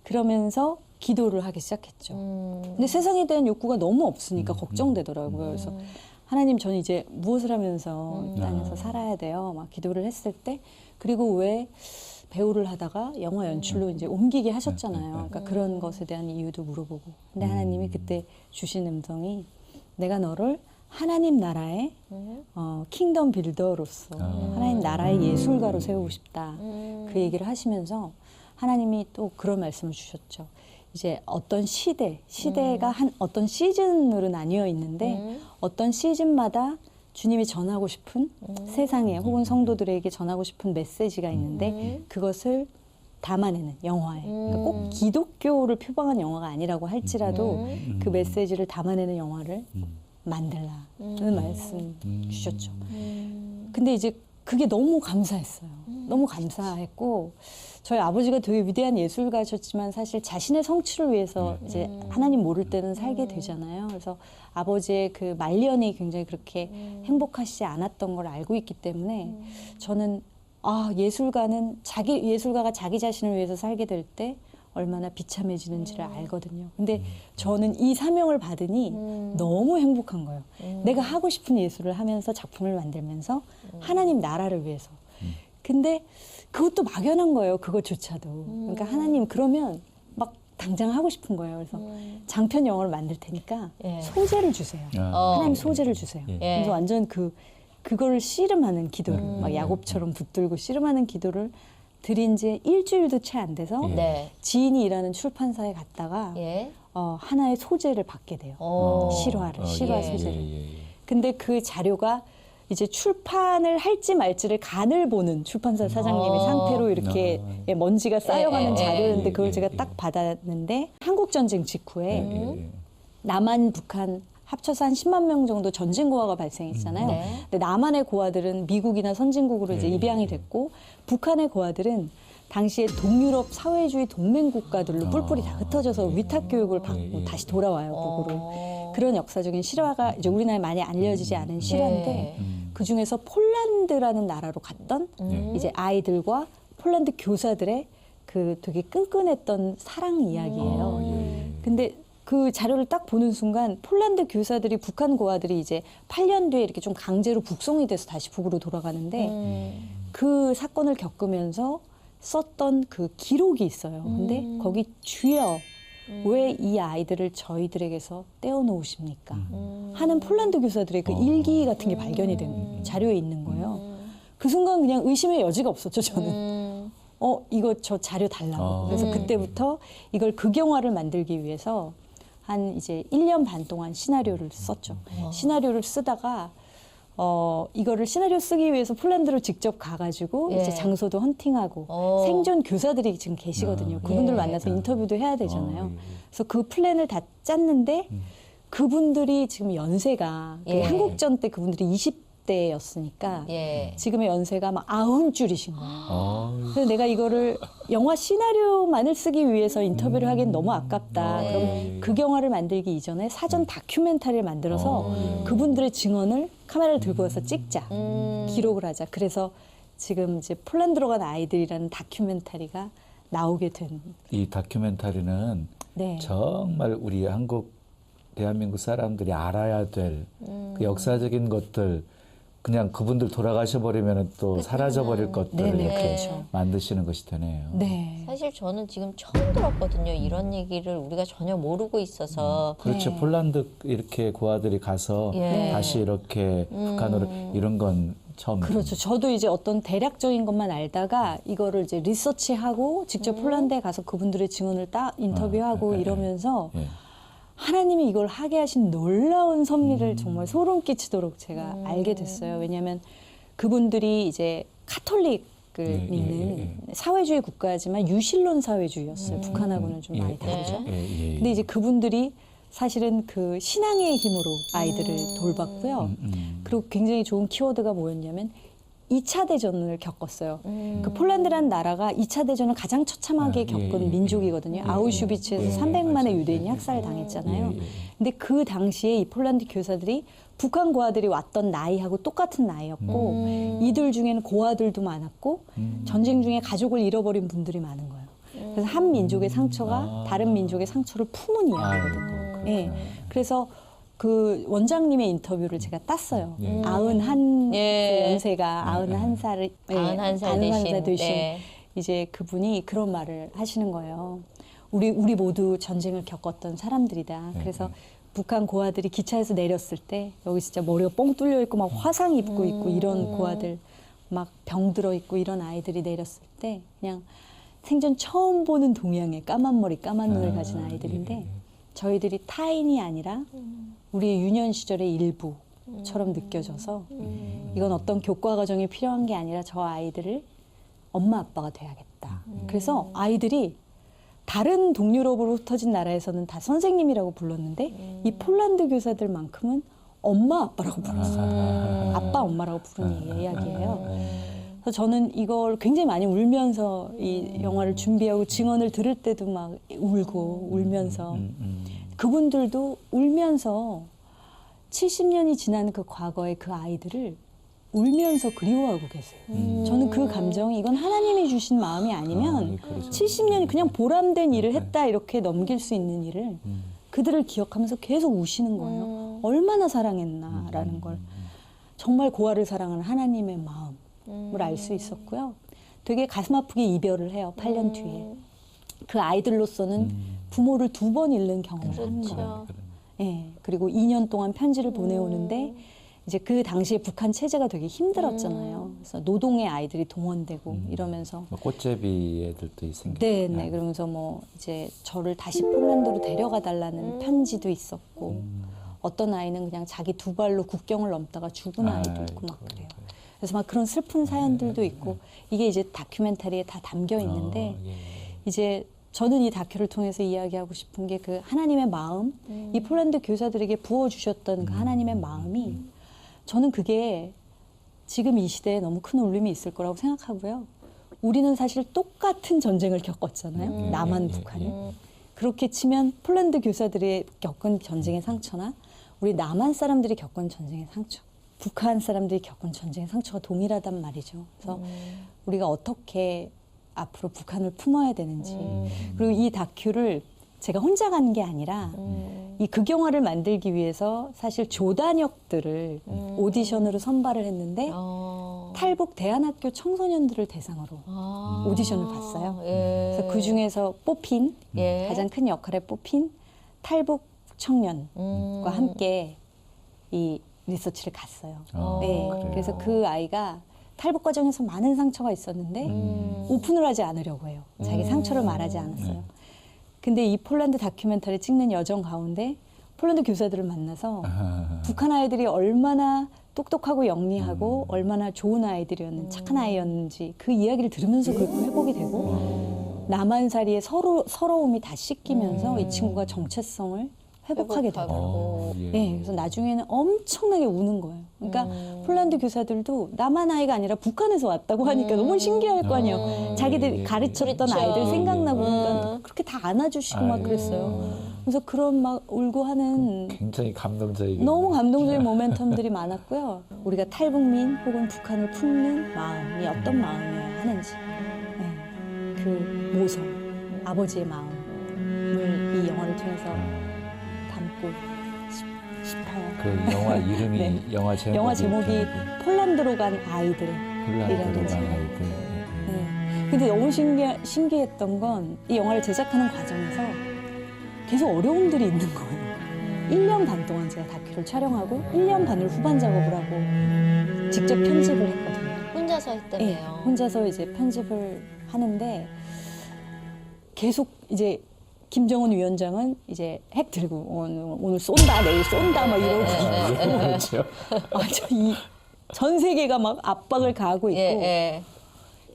그러면서 기도를 하기 시작했죠. 근데 세상에 대한 욕구가 너무 없으니까 걱정되더라고요. 그래서 하나님 저는 이제 무엇을 하면서 이 땅에서 살아야 돼요. 막 기도를 했을 때 그리고 왜 배우를 하다가 영화 연출로 이제 옮기게 하셨잖아요. 그러니까 그런 것에 대한 이유도 물어보고. 근데 하나님이 그때 주신 음성이 내가 너를 하나님 나라의 킹덤 빌더로서 하나님 나라의 예술가로 세우고 싶다. 그 얘기를 하시면서 하나님이 또 그런 말씀을 주셨죠. 이제 어떤 시대가 한 어떤 시즌으로 나뉘어 있는데 어떤 시즌마다 주님이 전하고 싶은 세상에 혹은 성도들에게 전하고 싶은 메시지가 있는데 그것을 담아내는 영화에 그러니까 꼭 기독교를 표방한 영화가 아니라고 할지라도 그 메시지를 담아내는 영화를 만들라는 말씀 주셨죠. 근데 이제 그게 너무 감사했어요. 너무 감사했고 저희 아버지가 되게 위대한 예술가셨지만 사실 자신의 성취를 위해서 이제 하나님 모를 때는 살게 되잖아요. 그래서 아버지의 그 말년이 굉장히 그렇게 행복하시지 않았던 걸 알고 있기 때문에 저는 예술가가 자기 자신을 위해서 살게 될 때 얼마나 비참해지는지를 알거든요. 근데 저는 이 사명을 받으니 너무 행복한 거예요. 내가 하고 싶은 예술을 하면서 작품을 만들면서 하나님 나라를 위해서. 근데 그것도 막연한 거예요. 그것조차도. 그러니까 하나님 그러면 막 당장 하고 싶은 거예요. 그래서 장편 영화를 만들 테니까 소재를 주세요. 하나님 소재를 주세요. 그래서 완전 그걸 씨름하는 기도를 막 야곱처럼 붙들고 씨름하는 기도를 드린 지 일주일도 채 안 돼서 지인이 일하는 출판사에 갔다가 하나의 소재를 받게 돼요. 실화 소재를. 근데 그 자료가 이제 출판을 할지 말지를 간을 보는 출판사 사장님의 상태로 이렇게 먼지가 쌓여가는 자료였는데 그걸 제가 딱 받았는데 한국전쟁 직후에 남한, 북한 합쳐서 한 10만 명 정도 전쟁 고아가 발생했잖아요. 근데 남한의 고아들은 미국이나 선진국으로 이제 입양이 됐고 북한의 고아들은 당시에 동유럽 사회주의 동맹 국가들로 뿔뿔이 다 흩어져서 위탁 교육을 받고 다시 돌아와요, 북으로. 그런 역사적인 실화가 이제 우리나라에 많이 알려지지 않은 실화인데 그 중에서 폴란드라는 나라로 갔던 이제 아이들과 폴란드 교사들의 그 되게 끈끈했던 사랑 이야기예요. 근데 그 자료를 딱 보는 순간 폴란드 교사들이 북한 고아들이 이제 8년 뒤에 이렇게 좀 강제로 북송이 돼서 다시 북으로 돌아가는데 그 사건을 겪으면서 썼던 그 기록이 있어요. 근데 거기 주여 왜 이 아이들을 저희들에게서 떼어놓으십니까? 하는 폴란드 교사들의 그 일기 같은 게 발견이 된 자료에 있는 거예요. 그 순간 그냥 의심의 여지가 없었죠, 저는. 이거 저 자료 달라고. 그래서 그때부터 이걸 극영화를 만들기 위해서 한 이제 1년 반 동안 시나리오를 썼죠. 시나리오를 쓰다가 이거를 시나리오 쓰기 위해서 폴란드로 직접 가가지고 예. 이제 장소도 헌팅하고 생존 교사들이 지금 계시거든요. 그분들 만나서 인터뷰도 해야 되잖아요. 그래서 그 플랜을 다 짰는데 그분들이 지금 연세가 예. 한국전 때 그분들이 20대였으니까 예. 지금의 연세가 막 90줄이신 거예요. 그래서 내가 이거를 영화 시나리오만을 쓰기 위해서 인터뷰를 하기엔 너무 아깝다. 그럼 그 영화를 만들기 이전에 사전 다큐멘터리를 만들어서 그분들의 증언을 카메라를 들고 와서 찍자. 기록을 하자. 그래서 지금 이제 폴란드로 간 아이들이라는 다큐멘터리가 나오게 된. 이 다큐멘터리는 네. 정말 우리 대한민국 사람들이 알아야 될 그 역사적인 것들, 그냥 그분들 돌아가셔 버리면 또 사라져 버릴 것들을 네네, 이렇게 그렇죠. 만드시는 것이 되네요. 네. 사실 저는 지금 처음 들었거든요. 이런 얘기를 우리가 전혀 모르고 있어서. 그렇죠. 네. 폴란드 이렇게 고아들이 가서 예. 다시 이렇게 북한으로 이런 건 처음. 그렇죠. 저도 이제 어떤 대략적인 것만 알다가 이거를 이제 리서치하고 직접 폴란드에 가서 그분들의 증언을 딱 인터뷰하고 이러면서 예. 하나님이 이걸 하게 하신 놀라운 섭리를 정말 소름 끼치도록 제가 알게 됐어요. 왜냐하면 그분들이 이제 카톨릭을 믿는 사회주의 국가지만 유신론 사회주의였어요. 북한하고는 좀 많이 다르죠. 근데 이제 그분들이 사실은 그 신앙의 힘으로 아이들을 돌봤고요. 그리고 굉장히 좋은 키워드가 뭐였냐면 2차 대전을 겪었어요. 그 폴란드라는 나라가 2차 대전을 가장 처참하게 겪은 민족이거든요. 아우슈비츠에서 300만의 유대인이 학살을 당했잖아요. 근데 그 당시에 이 폴란드 교사들이 북한 고아들이 왔던 나이하고 똑같은 나이였고 이들 중에는 고아들도 많았고 전쟁 중에 가족을 잃어버린 분들이 많은 거예요. 그래서 한 민족의 상처가 다른 민족의 상처를 품은 이야기거든요. 예. 그래서 그 원장님의 인터뷰를 제가 땄어요. 91 예. 연세가 91살을 91살 되신. 네. 이제 그분이 그런 말을 하시는 거예요. 우리 모두 전쟁을 겪었던 사람들이다. 그래서 북한 고아들이 기차에서 내렸을 때 여기 진짜 머리가 뻥 뚫려 있고 막 화상 입고 있고 이런 고아들 막 병 들어 있고 이런 아이들이 내렸을 때 그냥 생전 처음 보는 동양의 까만 머리 까만 눈을 가진 아이들인데 저희들이 타인이 아니라 우리의 유년 시절의 일부처럼 느껴져서 이건 어떤 교과 과정이 필요한 게 아니라 저 아이들을 엄마 아빠가 돼야겠다. 그래서 아이들이 다른 동유럽으로 흩어진 나라에서는 다 선생님이라고 불렀는데 이 폴란드 교사들만큼은 엄마 아빠라고 불렀어요. 아빠 엄마라고 부르는 이야기예요. 그래서 저는 이걸 굉장히 많이 울면서 이 영화를 준비하고 증언을 들을 때도 막 울고 울면서 그분들도 울면서 70년이 지난 그 과거의 그 아이들을 울면서 그리워하고 계세요. 저는 그 감정이 이건 하나님이 주신 마음이 아니면 70년이 그냥 보람된 일을 했다 이렇게 넘길 수 있는 일을 그들을 기억하면서 계속 우시는 거예요. 얼마나 사랑했나라는 걸. 정말 고아를 사랑하는 하나님의 마음을 알 수 있었고요. 되게 가슴 아프게 이별을 해요. 8년 뒤에. 그 아이들로서는 부모를 2번 잃는 경험을 하는 거예요. 예, 그리고 2년 동안 편지를 보내오는데 이제 그 당시에 북한 체제가 되게 힘들었잖아요. 그래서 노동의 아이들이 동원되고 이러면서 꽃제비 애들도 생겼고. 네, 그러면서 뭐 이제 저를 다시 폴란드로 데려가 달라는 편지도 있었고 어떤 아이는 그냥 자기 2발로 국경을 넘다가 죽은 아이도 있고 막 그래요. 그래서 막 그런 슬픈 사연들도 있고 이게 이제 다큐멘터리에 다 담겨 있는데 이제 저는 이 다큐를 통해서 이야기하고 싶은 게 그 하나님의 마음, 이 폴란드 교사들에게 부어주셨던 그 하나님의 마음이 저는 그게 지금 이 시대에 너무 큰 울림이 있을 거라고 생각하고요. 우리는 사실 똑같은 전쟁을 겪었잖아요. 남한, 북한이. 그렇게 치면 폴란드 교사들이 겪은 전쟁의 상처나 우리 남한 사람들이 겪은 전쟁의 상처, 북한 사람들이 겪은 전쟁의 상처가 동일하단 말이죠. 그래서 우리가 어떻게 앞으로 북한을 품어야 되는지 그리고 이 다큐를 제가 혼자 간 게 아니라 이 극영화를 만들기 위해서 사실 조단역들을 오디션으로 선발을 했는데 탈북 대안학교 청소년들을 대상으로 오디션을 봤어요. 그래서 그 중에서 뽑힌 가장 큰 역할에 뽑힌 탈북 청년과 함께 이 리서치를 갔어요. 네, 그래서 그 아이가 탈북 과정에서 많은 상처가 있었는데 오픈을 하지 않으려고 해요. 자기 상처를 말하지 않았어요. 근데 이 폴란드 다큐멘터리 찍는 여정 가운데 폴란드 교사들을 만나서 북한 아이들이 얼마나 똑똑하고 영리하고 얼마나 좋은 아이들이었는지 착한 아이였는지 그 이야기를 들으면서 그렇게 회복이 되고 나만사리의 서러움이 다 씻기면서 이 친구가 정체성을 회복하게 되더라고요. 예, 그래서 나중에는 엄청나게 우는 거예요. 그러니까 폴란드 교사들도 남한 아이가 아니라 북한에서 왔다고 하니까 너무 신기할 거 아니에요. 자기들이 가르쳤던 그렇죠. 아이들 생각나고 그러니까 그렇게 다 안아주시고 막 그랬어요. 그래서 그런 막 울고 하는 굉장히 감동적이게 너무 감동적인 모멘텀들이 많았고요. 우리가 탈북민 혹은 북한을 품는 마음이 어떤 마음이어야 하는지 네. 그 모성, 아버지의 마음을 이 영화를 통해서 담고 싶어요. 그 영화 이름이 네. 영화 제목이 폴란드로 간 아이들. 폴란드로 간 아이들. 네. 근데 너무 신기했던 건 이 영화를 제작하는 과정에서 계속 어려움들이 있는 거예요. 1년 반 동안 제가 다큐를 촬영하고 1년 반을 후반 작업을 하고 직접 편집을 했거든요. 혼자서 했다며요. 네, 혼자서 이제 편집을 하는데 계속 이제 김정은 위원장은 이제 핵 들고 오늘 쏜다, 내일 쏜다 막 이러고 그렇죠. 전 세계가 막 압박을 가하고 있고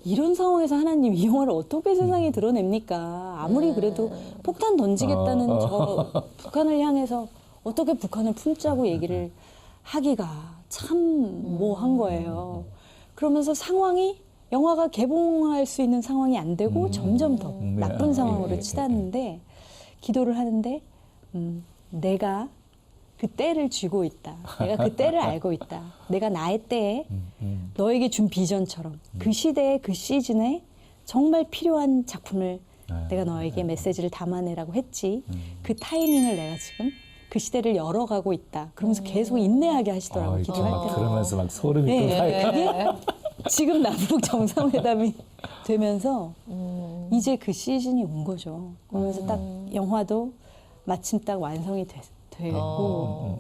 이런 상황에서 하나님 이 영화를 어떻게 세상에 드러냅니까? 아무리 그래도 폭탄 던지겠다는 저 북한을 향해서 어떻게 북한을 품자고 얘기를 하기가 참 뭐한 거예요. 그러면서 상황이 영화가 개봉할 수 있는 상황이 안 되고 점점 더 나쁜 상황으로 치닫는데 기도를 하는데 내가 그 때를 쥐고 있다. 내가 그 때를 알고 있다. 내가 나의 때에 너에게 준 비전처럼 그 시대에 그 시즌에 정말 필요한 작품을 내가 너에게 메시지를 담아내라고 했지. 그 타이밍을 내가 지금 그 시대를 열어가고 있다. 그러면서 계속 인내하게 하시더라고요. 기도할 때. 그러면서 막 소름이 돋아요. 지금 남북 정상회담이 되면서 이제 그 시즌이 온 거죠. 그러면서 딱 영화도 마침 딱 완성이 되고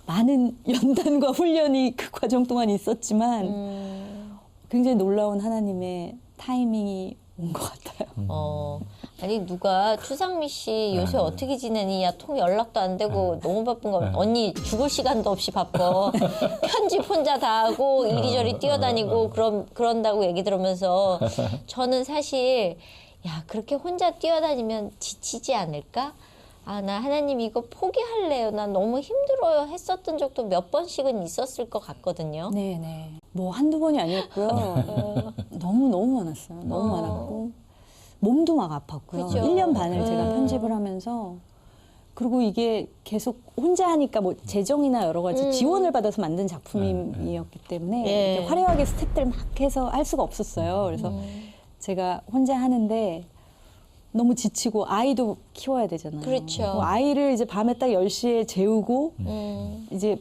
많은 연단과 훈련이 그 과정 동안 있었지만 굉장히 놀라운 하나님의 타이밍이 온 것 같아요. 아니 누가 추상미 씨 요새 어떻게 지내니? 야, 통 연락도 안 되고 너무 바쁜 거. 언니 죽을 시간도 없이 바빠. 편집 혼자 다 하고 이리저리 뛰어다니고 그런다고 얘기 들으면서 저는 사실 야 그렇게 혼자 뛰어다니면 지치지 않을까? 아, 나 하나님 이거 포기할래요. 난 너무 힘들어요. 했었던 적도 몇 번씩은 있었을 것 같거든요. 네네. 뭐 한두 번이 아니었고요. 너무 많았어요. 너무 많았고 몸도 막 아팠고요. 그죠. 1년 반을 제가 편집을 하면서 그리고 이게 계속 혼자 하니까 뭐 재정이나 여러 가지 지원을 받아서 만든 작품이었기 때문에 이렇게 화려하게 스텝들 막 해서 할 수가 없었어요. 그래서 제가 혼자 하는데 너무 지치고 아이도 키워야 되잖아요. 그렇죠. 아이를 이제 밤에 딱 10시에 재우고 이제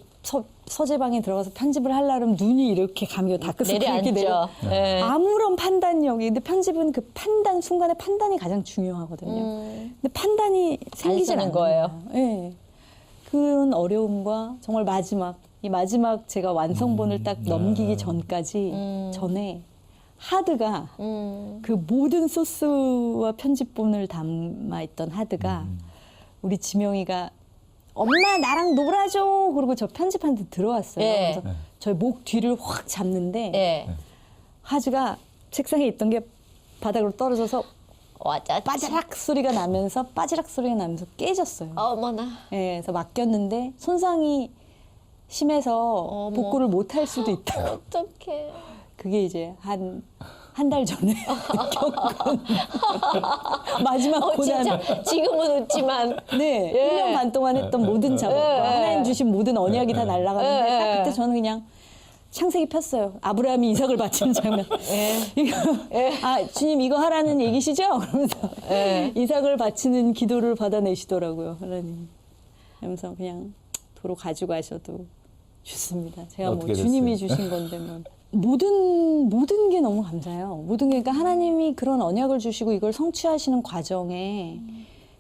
서재방에 들어가서 편집을 하려면 눈이 이렇게 감겨 다크서클 이렇게 내려 아무런 판단력이 근데 편집은 그 판단 순간에 판단이 가장 중요하거든요. 근데 판단이 생기지 않는 거예요. 네. 그런 어려움과 정말 마지막 제가 완성본을 딱 넘기기 전까지 전에 하드가 그 모든 소스와 편집본을 담아있던 하드가 우리 지명이가 엄마 나랑 놀아줘 그러고 저 편집하는데 들어왔어요. 그래서 저희 목 뒤를 확 잡는데 하드가 책상에 있던 게 바닥으로 떨어져서 빠지락 소리가 나면서 깨졌어요. 어머나. 네, 그래서 맡겼는데 손상이 심해서 복구를 못 할 수도 있다고. 어떡해. 그게 이제 한 달 전에 겪은 마지막 고난. 진짜 지금은 웃지만. 네, 1년 반 동안 했던 모든 작업과 하나님 주신 모든 언약이 다 날아가는데 딱 그때 저는 그냥 창세기 폈어요. 아브라함이 이삭을 바치는 장면. 이거 아 주님 이거 하라는 얘기시죠? 그러면서 이삭을 바치는 기도를 받아내시더라고요, 하나님. 그러면서 그냥 도로 가지고 가셔도 좋습니다. 제가 뭐 주님이 주신 건데 뭐. 모든 게 너무 감사해요. 모든 게 그러니까 하나님이 그런 언약을 주시고 이걸 성취하시는 과정에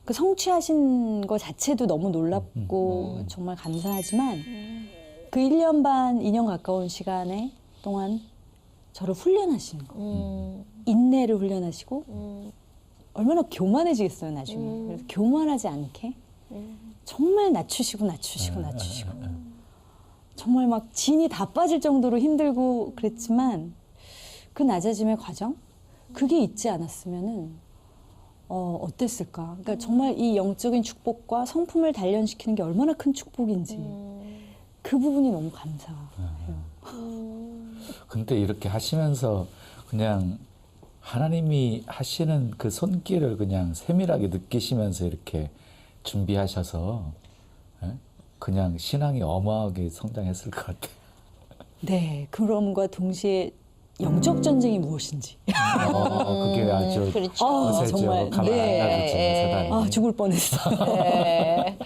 그 성취하신 거 자체도 너무 놀랍고 정말 감사하지만 그 1년 반, 2년 가까운 시간에 동안 저를 훈련하시는 거. 인내를 훈련하시고 얼마나 교만해지겠어요, 나중에. 그래서 교만하지 않게 정말 낮추시고 정말 막 진이 다 빠질 정도로 힘들고 그랬지만 그 낮아짐의 과정? 그게 있지 않았으면은 어땠을까? 그러니까 정말 이 영적인 축복과 성품을 단련시키는 게 얼마나 큰 축복인지 그 부분이 너무 감사해요. 근데 이렇게 하시면서 그냥 하나님이 하시는 그 손길을 그냥 세밀하게 느끼시면서 이렇게 준비하셔서 그냥 신앙이 어마하게 성장했을 것 같아요. 네, 그럼과 동시에 영적 전쟁이 무엇인지. 그게 아주 그렇죠. 거세죠. 정말. 가만 네. 안 가죠. 죽을 뻔했어. 네.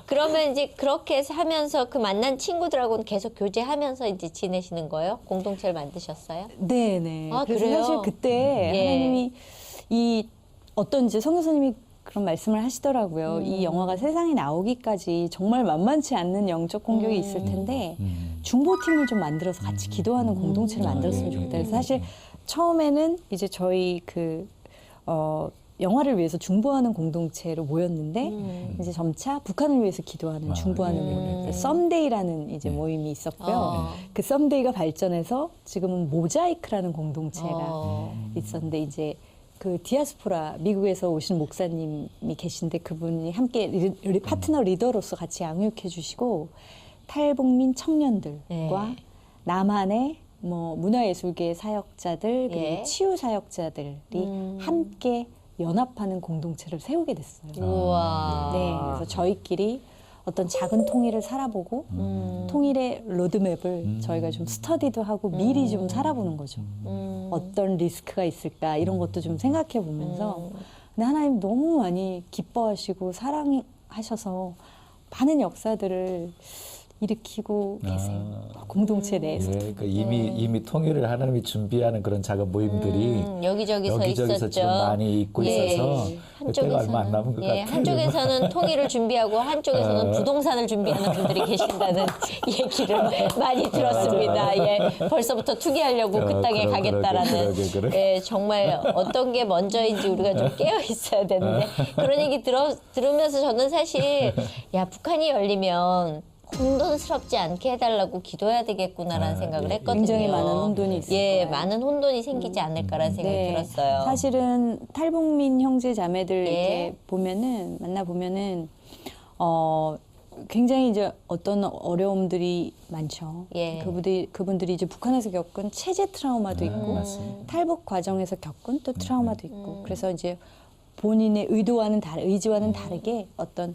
그러면 이제 그렇게 해서 하면서 그 만난 친구들하고는 계속 교제하면서 이제 지내시는 거예요? 공동체를 만드셨어요? 네네. 아, 그래서 그래요? 사실 그때 예. 하나님이 이 어떤 이제 성교사님이 그런 말씀을 하시더라고요. 이 영화가 세상에 나오기까지 정말 만만치 않는 영적 공격이 있을 텐데 중보팀을 좀 만들어서 같이 기도하는 공동체를 만들었으면 좋겠다. 그래서 사실 처음에는 이제 저희 영화를 위해서 중보하는 공동체로 모였는데 이제 점차 북한을 위해서 기도하는 중보하는 모임, 썸데이라는 이제 모임이 있었고요. 그 썸데이가 발전해서 지금은 모자이크라는 공동체가 있었는데 이제 그 디아스포라 미국에서 오신 목사님이 계신데 그분이 함께 파트너 리더로서 같이 양육해 주시고 탈북민 청년들과 남한의 뭐 문화예술계 사역자들 그리고 치유 사역자들이 함께 연합하는 공동체를 세우게 됐어요. 우와. 네, 그래서 저희끼리 어떤 작은 통일을 살아보고 통일의 로드맵을 저희가 좀 스터디도 하고 미리 좀 살아보는 거죠. 어떤 리스크가 있을까 이런 것도 좀 생각해 보면서 근데 하나님 너무 많이 기뻐하시고 사랑하셔서 많은 역사들을 일으키고 계세요. 공동체 내에서. 예, 그러니까 이미 통일을 하나님이 준비하는 그런 작은 모임들이 여기저기서 있었죠. 지금 많이 있고 있어서 그때가 얼마 안 남은 것 같아요. 한쪽에서는 통일을 준비하고 한쪽에서는 부동산을 준비하는 분들이 계신다는 얘기를 많이 들었습니다. 예, 벌써부터 투기하려고 그 땅에 가겠다라는. 그러게. 예, 정말 어떤 게 먼저인지 우리가 좀 깨어 있어야 되는데 그런 얘기 들으면서 저는 사실 야 북한이 열리면 혼돈스럽지 않게 해달라고 기도해야 되겠구나라는 생각을 했거든요. 굉장히 많은 혼돈이 있을 예, 거예요. 많은 혼돈이 생기지 않을까라는 생각이 들었어요. 사실은 탈북민 형제 자매들 예. 이렇게 보면은 만나 보면은 굉장히 이제 어떤 어려움들이 많죠. 예. 그분들이 이제 북한에서 겪은 체제 트라우마도 있고 탈북 과정에서 겪은 또 트라우마도 있고 그래서 이제 본인의 의지와는 다르게 어떤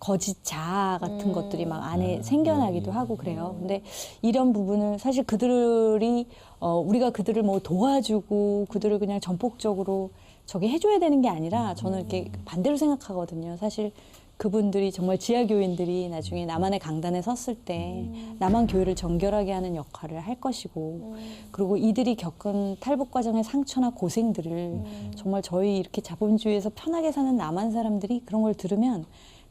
거짓 자아 같은 것들이 막 안에 생겨나기도 하고 그래요. 근데 이런 부분을 사실 그들이 우리가 그들을 뭐 도와주고 그들을 그냥 전폭적으로 저기 해줘야 되는 게 아니라 저는 이렇게 반대로 생각하거든요. 사실 그분들이 정말 지하교인들이 나중에 남한의 강단에 섰을 때 남한 교회를 정결하게 하는 역할을 할 것이고 그리고 이들이 겪은 탈북 과정의 상처나 고생들을 정말 저희 이렇게 자본주의에서 편하게 사는 남한 사람들이 그런 걸 들으면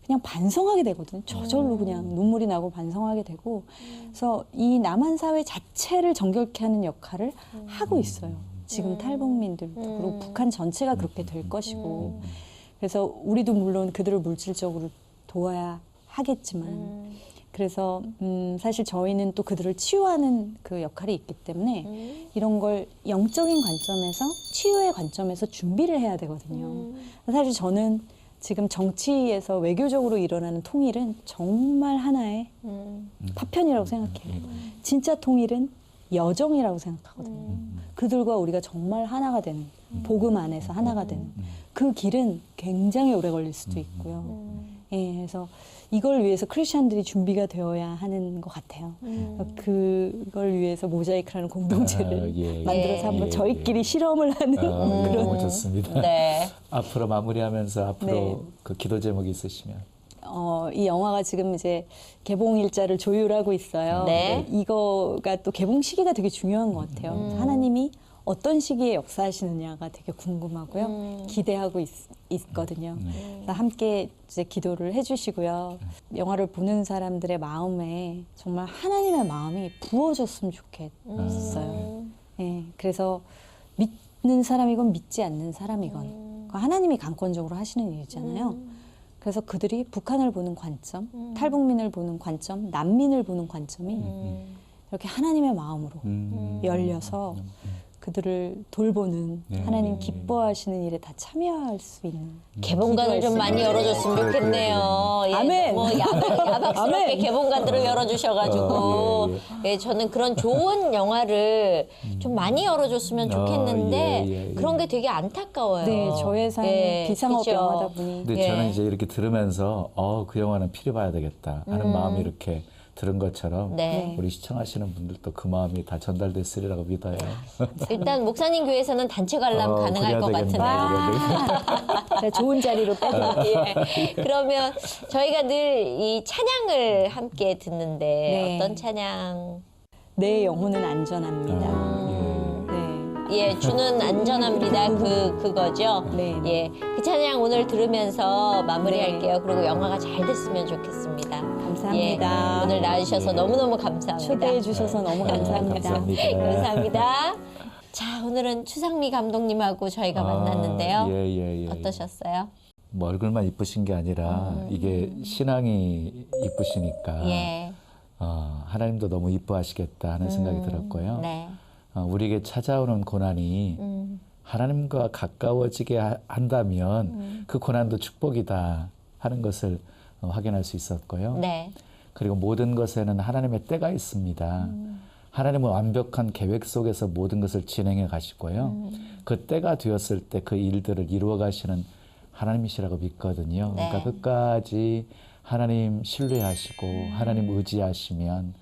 그냥 반성하게 되거든요. 저절로 그냥 눈물이 나고 반성하게 되고 그래서 이 남한 사회 자체를 정결케 하는 역할을 하고 있어요. 지금 탈북민들도 그리고 북한 전체가 그렇게 될 것이고 그래서 우리도 물론 그들을 물질적으로 도와야 하겠지만 그래서 사실 저희는 또 그들을 치유하는 그 역할이 있기 때문에 이런 걸 영적인 관점에서 치유의 관점에서 준비를 해야 되거든요. 사실 저는 지금 정치에서 외교적으로 일어나는 통일은 정말 하나의 파편이라고 생각해요. 진짜 통일은 여정이라고 생각하거든요. 그들과 우리가 정말 하나가 되는, 복음 안에서 하나가 되는 그 길은 굉장히 오래 걸릴 수도 있고요. 예, 그래서 이걸 위해서 크리스천들이 준비가 되어야 하는 것 같아요. 그걸 위해서 모자이크라는 공동체를 만들어서 한번 저희끼리 실험을 하는 그런. 너무 좋습니다. 네. 앞으로 마무리하면서 앞으로 네. 그 기도 제목이 있으시면. 이 영화가 지금 이제 개봉 일자를 조율하고 있어요. 네. 이거가 또 개봉 시기가 되게 중요한 것 같아요. 하나님이 어떤 시기에 역사하시느냐가 되게 궁금하고요. 기대하고 있거든요. 그래서 함께 이제 기도를 해주시고요. 영화를 보는 사람들의 마음에 정말 하나님의 마음이 부어졌으면 좋겠어요. 예, 그래서 믿는 사람이건 믿지 않는 사람이건 하나님이 강권적으로 하시는 일이잖아요. 그래서 그들이 북한을 보는 관점, 탈북민을 보는 관점, 난민을 보는 관점이 이렇게 하나님의 마음으로 열려서 그들을 돌보는 하나님 기뻐하시는 일에 다 참여할 수 있는 개봉관을 좀 많이 열어줬으면 좋겠네요. 예, 아멘. 뭐 야박스럽게 아멘. 개봉관들을 열어주셔가지고 예, 저는 그런 좋은 영화를 좀 많이 열어줬으면 좋겠는데 그런 게 되게 안타까워요. 네, 저의 삶 비상업 그죠? 영화다 보니 근데 저는 이제 이렇게 들으면서 그 영화는 필히 봐야 되겠다 하는 마음이 이렇게 들은 것처럼 네. 우리 시청하시는 분들도 그 마음이 다 전달됐으리라고 믿어요. 일단 목사님 교회에서는 단체 관람 가능할 그래야 것 되겠네. 같은데. 네, 좋은 자리로 빼고 예. 그러면 저희가 늘 이 찬양을 함께 듣는데 네. 어떤 찬양? 내 영혼은 안전합니다. 예, 주는 안전합니다. 그거죠. 네. 예, 그 찬양 오늘 들으면서 마무리할게요. 그리고 영화가 잘 됐으면 좋겠습니다. 감사합니다. 예, 오늘 나와주셔서 너무너무 감사합니다. 초대해 주셔서 너무 감사합니다. 감사합니다. 감사합니다. 자, 오늘은 추상미 감독님하고 저희가 만났는데요. 예. 어떠셨어요? 뭐 얼굴만 이쁘신 게 아니라 이게 신앙이 이쁘시니까 예. 하나님도 너무 이뻐하시겠다 하는 생각이 들었고요. 네. 우리에게 찾아오는 고난이 하나님과 가까워지게 한다면 그 고난도 축복이다 하는 것을 확인할 수 있었고요. 네. 그리고 모든 것에는 하나님의 때가 있습니다. 하나님은 완벽한 계획 속에서 모든 것을 진행해 가시고요. 그 때가 되었을 때 그 일들을 이루어 가시는 하나님이시라고 믿거든요. 네. 그러니까 끝까지 하나님 신뢰하시고 하나님 의지하시면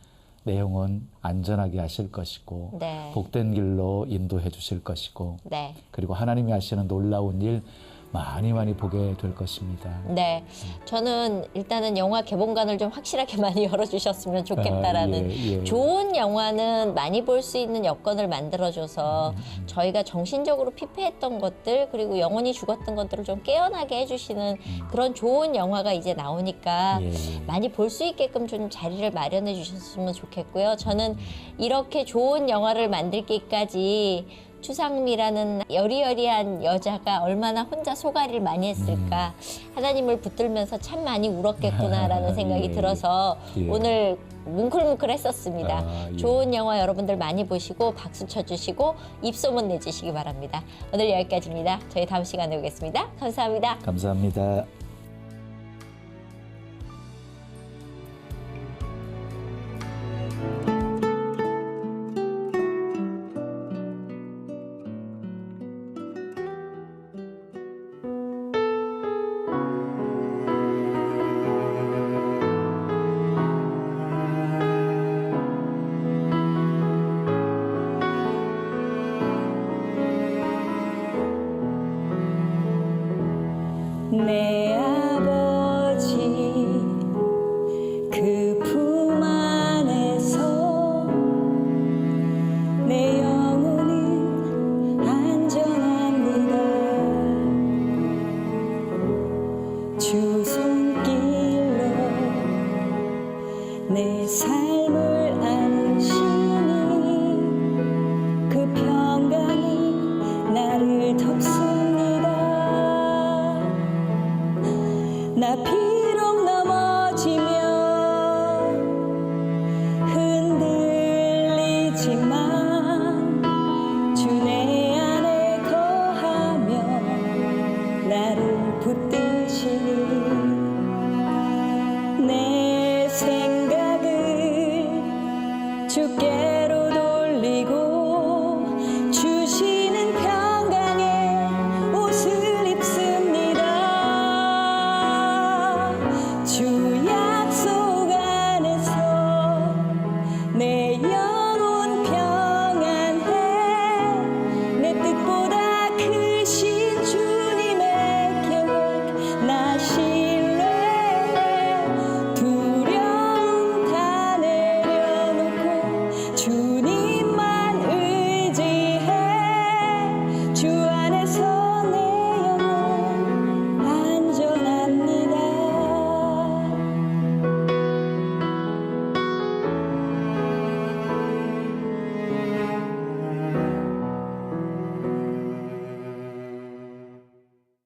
내 영혼 안전하게 하실 것이고 네. 복된 길로 인도해 주실 것이고 네. 그리고 하나님이 하시는 놀라운 일 많이 보게 될 것입니다. 네, 저는 일단은 영화 개봉관을 좀 확실하게 많이 열어주셨으면 좋겠다라는 예. 좋은 영화는 많이 볼 수 있는 여건을 만들어줘서 저희가 정신적으로 피폐했던 것들 그리고 영혼이 죽었던 것들을 좀 깨어나게 해주시는 그런 좋은 영화가 이제 나오니까 예. 많이 볼 수 있게끔 좀 자리를 마련해 주셨으면 좋겠고요. 저는 이렇게 좋은 영화를 만들기까지 추상미라는 여리여리한 여자가 얼마나 혼자 소가리를 많이 했을까 하나님을 붙들면서 참 많이 울었겠구나라는 생각이 예. 들어서 예. 오늘 뭉클뭉클했었습니다. 예. 좋은 영화 여러분들 많이 보시고 박수 쳐주시고 입소문 내주시기 바랍니다. 오늘 여기까지입니다. 저희 다음 시간에 오겠습니다. 감사합니다. 감사합니다. 내 아버지 그 품 안에서 내 영혼은 안전합니다. 주 손길로 내 삶을 안으시니 그 평강이 나를 덮습니다. 나 비록 넘어지면 흔들리지만 주 내 안에 거하며 나를 붙드시니 내 생각을 주께로 돌리고 주시는 평강의 옷을 입습니다. 주 약속 안에서 내